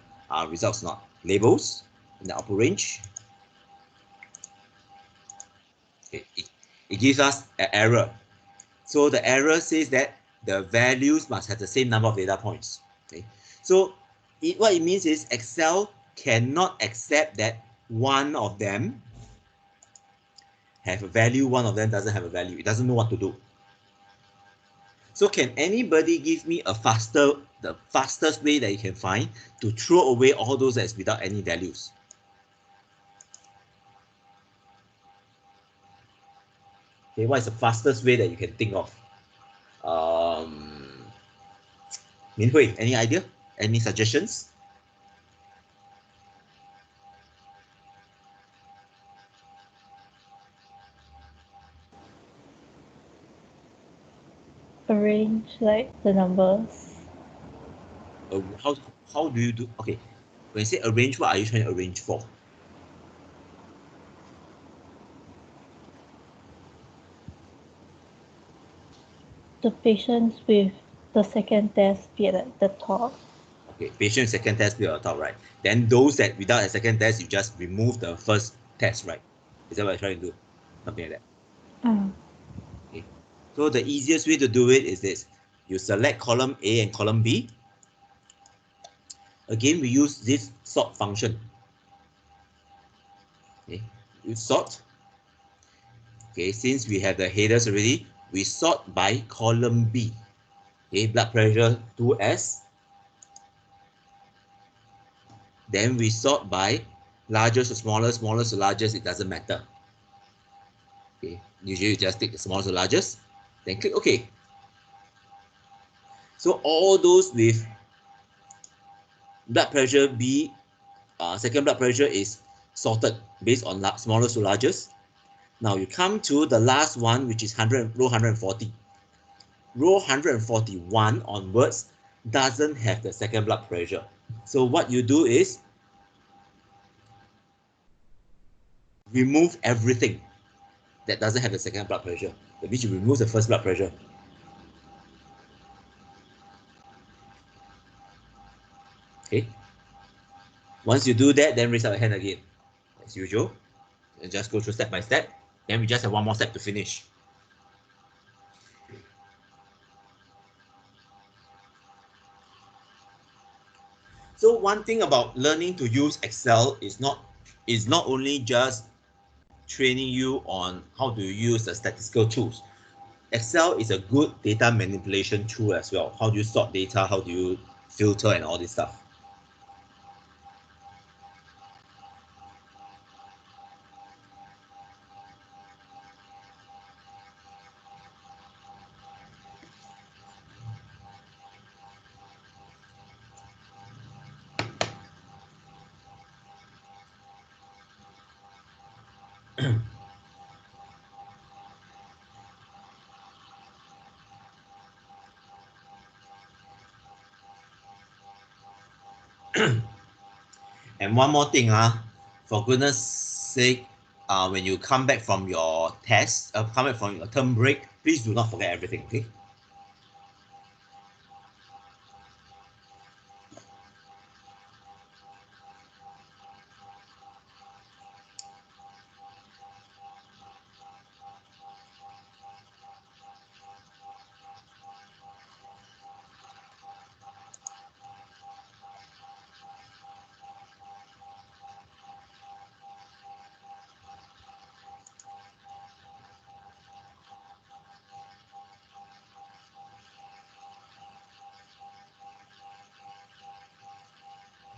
Speaker 1: results or not. Labels in the upper range. Okay. It gives us an error. So the error says that the values must have the same number of data points. Okay. So what it means is Excel cannot accept that one of them have a value, one of them doesn't have a value. It doesn't know what to do. So can anybody give me the fastest way that you can find to throw away all those that's without any values? Okay, what is the fastest way that you can think of? Min Hui, any idea? Any suggestions?
Speaker 12: arrange like the numbers.
Speaker 1: How do you do? Okay, when you say arrange, what are you trying to arrange for?
Speaker 12: The patients with the second test be at the top.
Speaker 1: Okay, patient second test be on top, right? Then those that without a second test, you just remove the first test, right? Is that what you're trying to do? Something like that. Okay. So the easiest way to do it is this. You select column A and column B. Again, we use this sort function. Okay, you sort. Okay, since we have the headers already, we sort by column B. Okay, blood pressure 2S. Then we sort by largest to smallest, smallest to largest, it doesn't matter. Okay, usually you just take the smallest to largest, then click OK. So all those with blood pressure B, second blood pressure is sorted based on smallest to largest. Now you come to the last one, which is row 140. Row 141 onwards doesn't have the second blood pressure. So what you do is remove everything that doesn't have the second blood pressure. That means you remove the first blood pressure. Okay. Once you do that, then raise up your hand again, as usual, and just go through step by step. Then we just have one more step to finish. So one thing about learning to use Excel is not only just training you on how to use the statistical tools. Excel is a good data manipulation tool as well. How do you sort data? How do you filter and all this stuff? And one more thing, for goodness sake, when you come back from your test, come back from your term break, please do not forget everything, okay?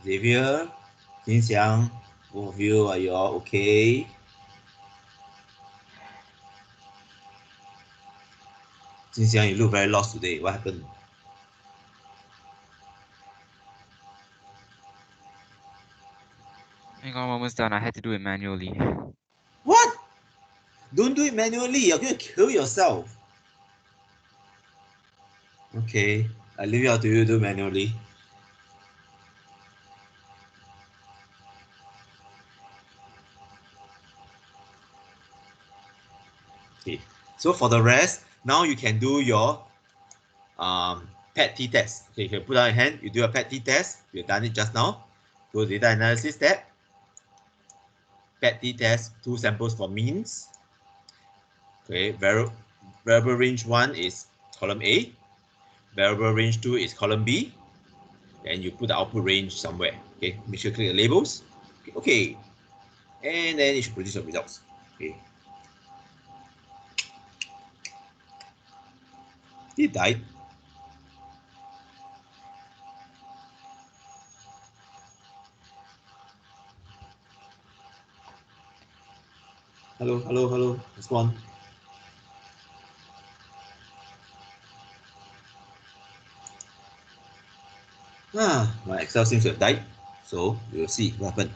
Speaker 1: Xavier, Jin Xiang, both of you, are you all okay? Jin Xiang, you look very lost today. What happened?
Speaker 4: Hang on, I'm almost done. I had to do it manually.
Speaker 1: What? Don't do it manually. You're going to kill yourself. Okay, I leave it out to you to do manually. Okay, so for the rest, now you can do your PET t-test. Okay, you can put out your hand, you do a PET t-test. You've done it just now. Go to data analysis tab. PET t-test, 2 samples for means. Okay, variable range 1 is column A. Variable range 2 is column B. Then you put the output range somewhere. Okay, make sure you click the labels. Okay, and then it should produce the results. Okay. It died. Hello, hello, hello. Respond. My Excel seems to have died. So we'll see what happened.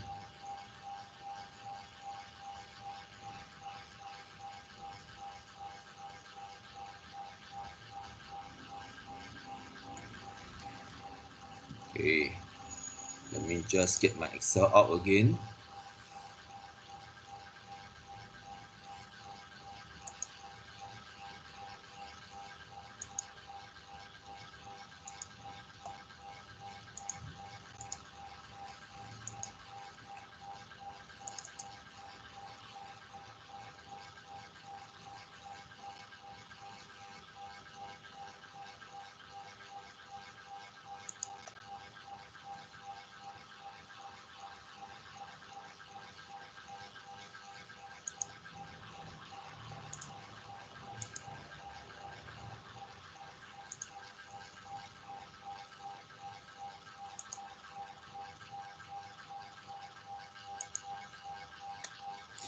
Speaker 1: Let me just get my Excel out again.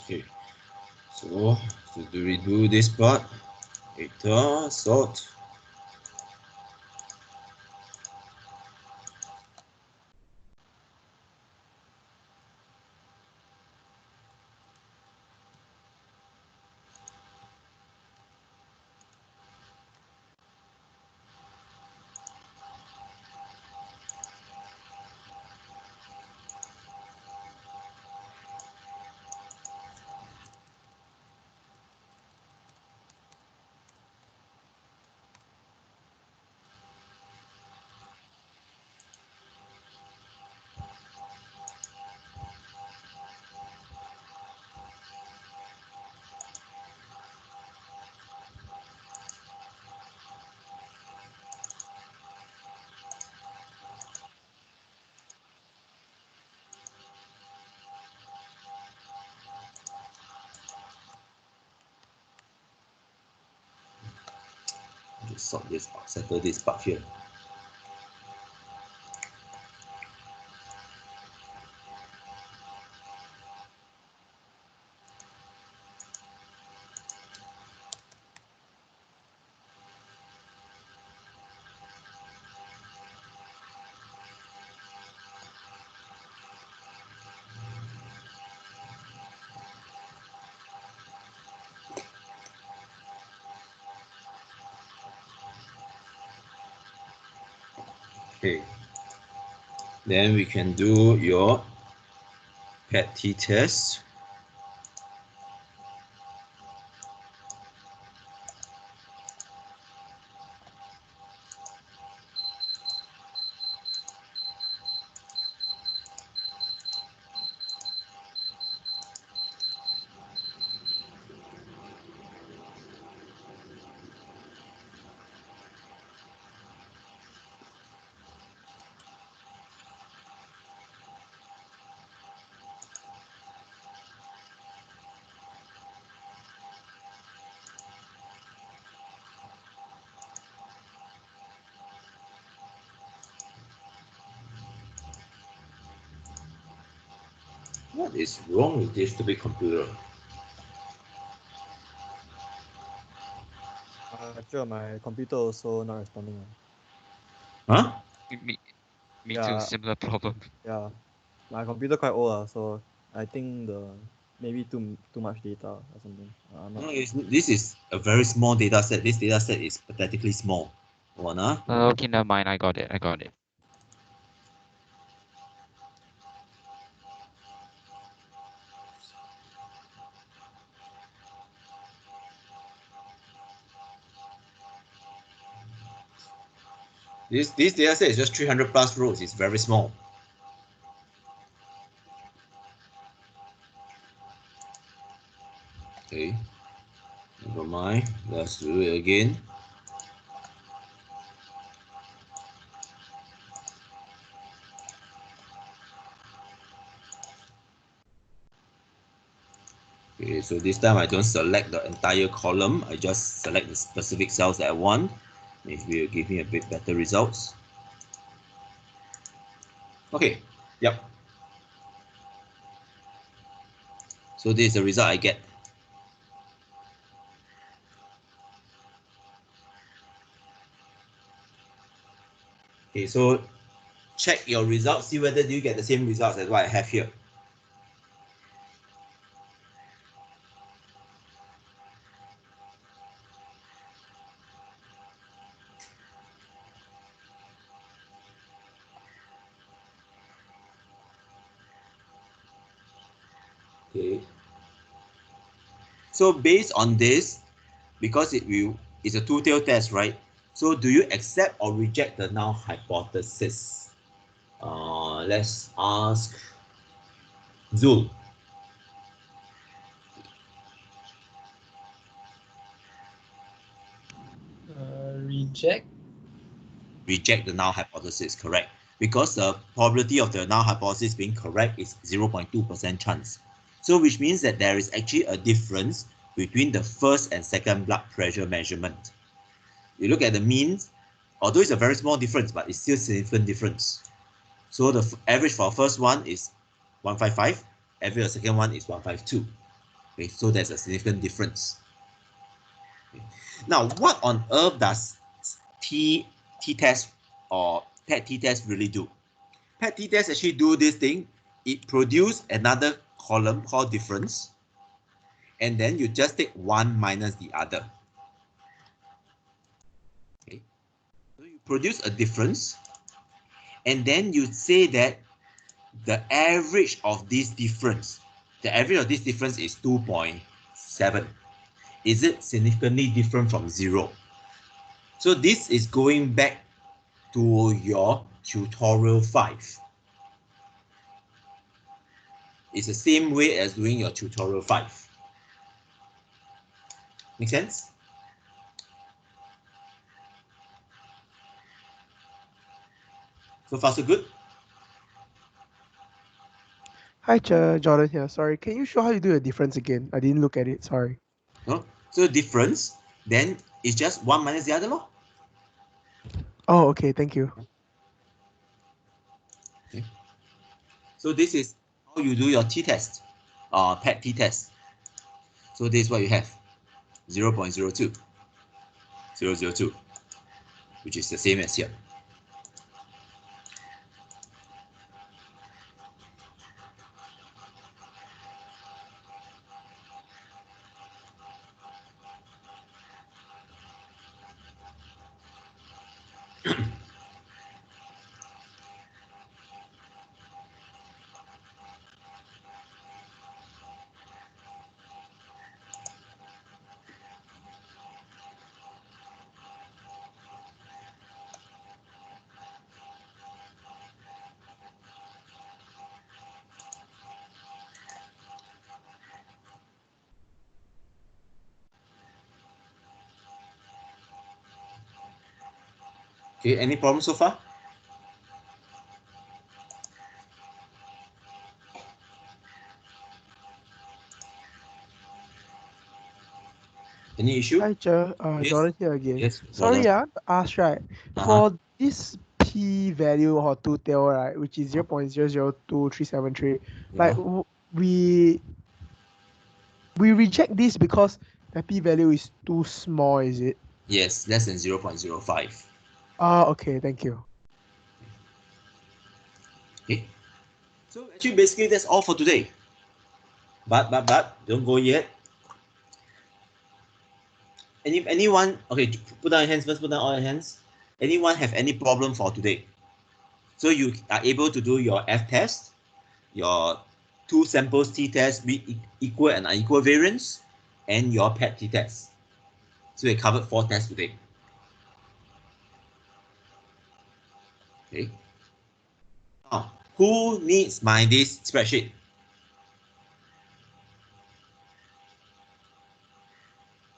Speaker 1: Okay, so do we do this part? Data sort. Just sort this out, settle this part here. Okay. Then we can do your PET t-test. What is wrong with this stupid computer?
Speaker 10: Sure, my computer also not responding.
Speaker 1: Huh?
Speaker 4: Me too.
Speaker 10: Yeah,
Speaker 4: Similar problem.
Speaker 10: yeah. My computer quite old, so I think the maybe too much data or something. I'm not
Speaker 1: No,
Speaker 10: sure.
Speaker 1: this is a very small data set. This data set is pathetically small. Hold on,
Speaker 4: Okay, never mind. I got it. I got it.
Speaker 1: This data set is just 300 plus rows. It's very small. Okay, never mind. Let's do it again. Okay, so this time I don't select the entire column. I just select the specific cells that I want. It will give me a bit better results. Okay, yep. So this is the result I get. Okay, so check your results, see whether you get the same results as what I have here. Okay. So based on this, because it's a two-tailed test, right? So do you accept or reject the null hypothesis? Let's ask Zul.
Speaker 2: Reject.
Speaker 1: Reject the null hypothesis, correct? Because the probability of the null hypothesis being correct is 0.2% chance. So which means that there is actually a difference between the first and second blood pressure measurement. You look at the means, although it's a very small difference, but it's still significant difference. So the average for first one is 155, average for second one is 152. Okay, so there's a significant difference. Okay. Now, what on earth does t-test or PET-t-test really do? PET-t-test actually do this thing. It produces another column called difference, and then you just take one minus the other. Okay, so you produce a difference, and then you say that the average of this difference, is 2.7. Is it significantly different from 0? So this is going back to your tutorial 5. It's the same way as doing your tutorial 5. Make sense? So far so good?
Speaker 6: Hi, Jordan here. Sorry, can you show how you do the difference again? I didn't look at it. Sorry.
Speaker 1: No? So difference, then it's just one minus the other law.
Speaker 6: Oh, okay. Thank you.
Speaker 1: Okay. So this is how you do your t-test, PET t-test. So this is what you have, 0.02, 002, which is the same as here. Okay, any problems so far? Any issue?
Speaker 6: Hi,
Speaker 1: Yes.
Speaker 6: Jordan here again.
Speaker 1: Yes,
Speaker 6: Sorry,
Speaker 1: Jordan.
Speaker 6: to ask, right? For this p value or two tail, right, which is 0.002373, like we reject this because the p value is too small, is it?
Speaker 1: Yes, less than 0.05.
Speaker 6: Okay, thank you.
Speaker 1: Okay. So actually, basically, that's all for today. But don't go yet. Anyone? Okay, put down your hands first. Put down all your hands. Anyone have any problem for today? So you are able to do your F test, your two samples t test with equal and unequal variance, and your PET t test. So we covered 4 tests today. Okay. Now, who needs this spreadsheet?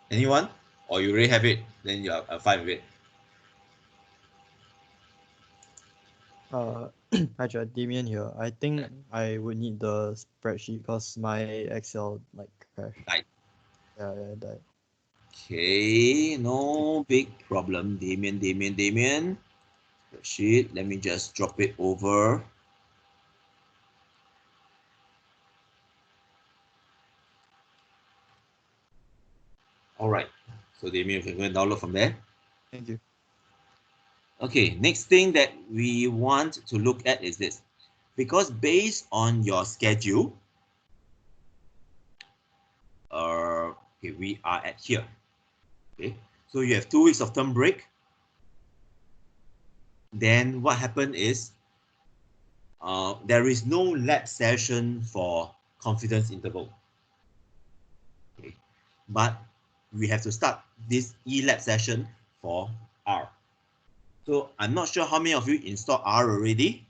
Speaker 1: Anyone? Or you already have it, then you are fine with it.
Speaker 10: Hi, Damien here. I think I would need the spreadsheet because my Excel like crashed.
Speaker 1: Died.
Speaker 10: Yeah, it died.
Speaker 1: Okay, no big problem. Damien. Spreadsheet. Let me just drop it over. All right. So Damien, you can go and download from there.
Speaker 10: Thank you.
Speaker 1: Okay, next thing that we want to look at is this. Because based on your schedule, okay, we are at here. Okay, so you have 2 weeks of term break. Then what happened is there is no lab session for confidence interval. Okay. But we have to start this eLab session for R. So I'm not sure how many of you installed R already,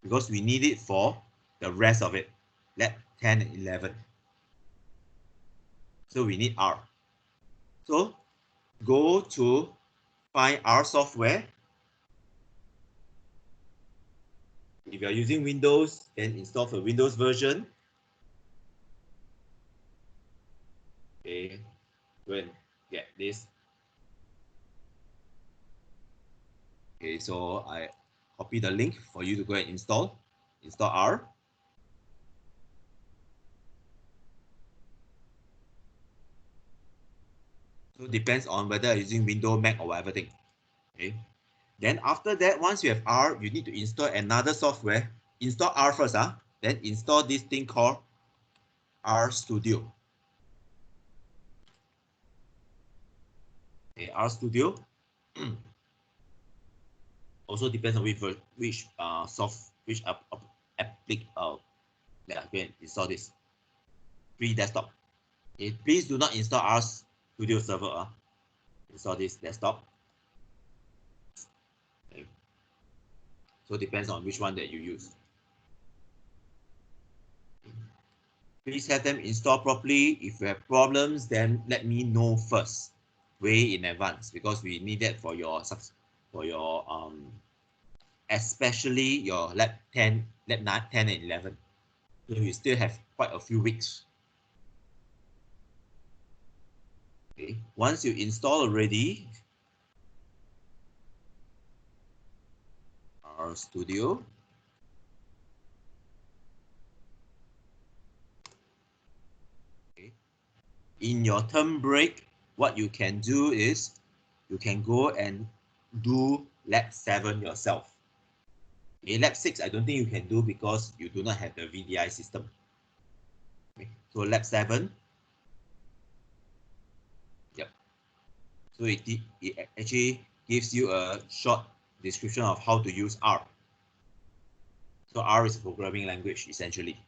Speaker 1: because we need it for the rest of it, lab 10 and 11. So we need R. So go to find R software. If you're using Windows, then install the Windows version. Okay, go and get this. Okay, so I copy the link for you to go and install R. So it depends on whether you're using Windows, Mac, or whatever thing. Okay. Then after that, once you have R, you need to install another software. Install R first, then install this thing called R Studio. Okay, R Studio. Also depends on which applic yeah, go and install this. Free desktop. Okay, please do not install R Studio server. Install this desktop. Okay. So it depends on which one that you use. Please have them installed properly. If you have problems, then let me know first, way in advance, because we need that for your especially your lab 10, lab 9, 10 and 11. So you still have quite a few weeks. Okay. Once you install already, R Studio. Okay. In your term break, what you can do is you can go and do lab 7 yourself. Okay, lab 6, I don't think you can do because you do not have the VDI system. Okay. So lab 7. Yep. So it actually gives you a short description of how to use R. So R is a programming language, essentially.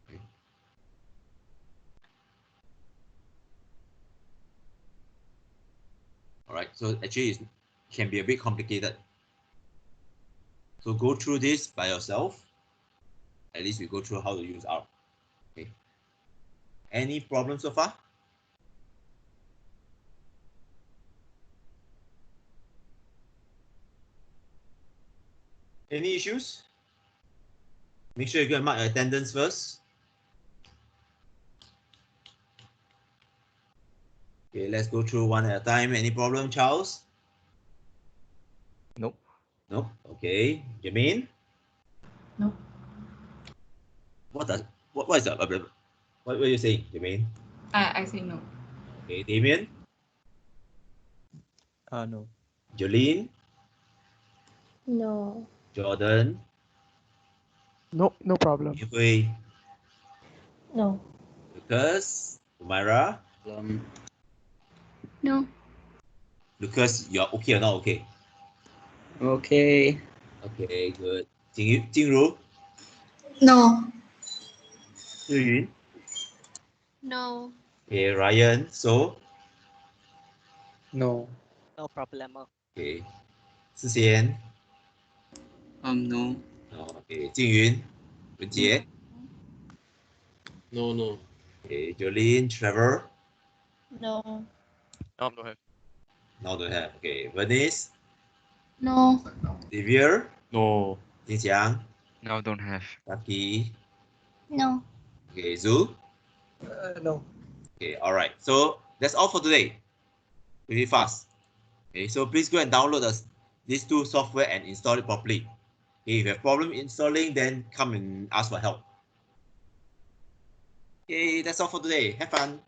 Speaker 1: Okay. All right, so actually it can be a bit complicated. So go through this by yourself. At least we go through how to use R. Okay. Any problems so far? Any issues? Make sure you go and mark your attendance first. Okay, let's go through one at a time. Any problem, Charles?
Speaker 10: Nope.
Speaker 1: No. Okay. Jermaine?
Speaker 5: No.
Speaker 1: What is that? What were you saying, Jermaine?
Speaker 5: I say no.
Speaker 1: Okay, Damien?
Speaker 10: No.
Speaker 1: Jolene?
Speaker 9: No.
Speaker 1: Jordan?
Speaker 6: Nope, no problem.
Speaker 1: Yui?
Speaker 12: No.
Speaker 1: Lucas? Umaira?
Speaker 8: No.
Speaker 1: Lucas, you're okay or not okay?
Speaker 8: Okay.
Speaker 1: Okay, good. Jingru?
Speaker 11: No.
Speaker 1: Ziyun?
Speaker 7: No.
Speaker 1: Okay, Ryan? So?
Speaker 8: No.
Speaker 13: No problemo.
Speaker 1: Okay. Sixian?
Speaker 8: No.
Speaker 1: No. Okay, Jingyun? Wenjie?
Speaker 3: No, no.
Speaker 1: Okay, Jolene? Trevor?
Speaker 5: No.
Speaker 4: No, don't have.
Speaker 1: No, don't have. Okay, Venice?
Speaker 7: No.
Speaker 1: Xavier?
Speaker 3: No.
Speaker 1: Jinxiang?
Speaker 4: No, don't have.
Speaker 1: Taki?
Speaker 9: No.
Speaker 1: Okay, Zhu?
Speaker 2: No.
Speaker 1: Okay, all right. So that's all for today. Pretty fast. Okay, so please go and download these two software and install it properly. Okay, if you have problem installing, then come and ask for help. Okay, that's all for today. Have fun.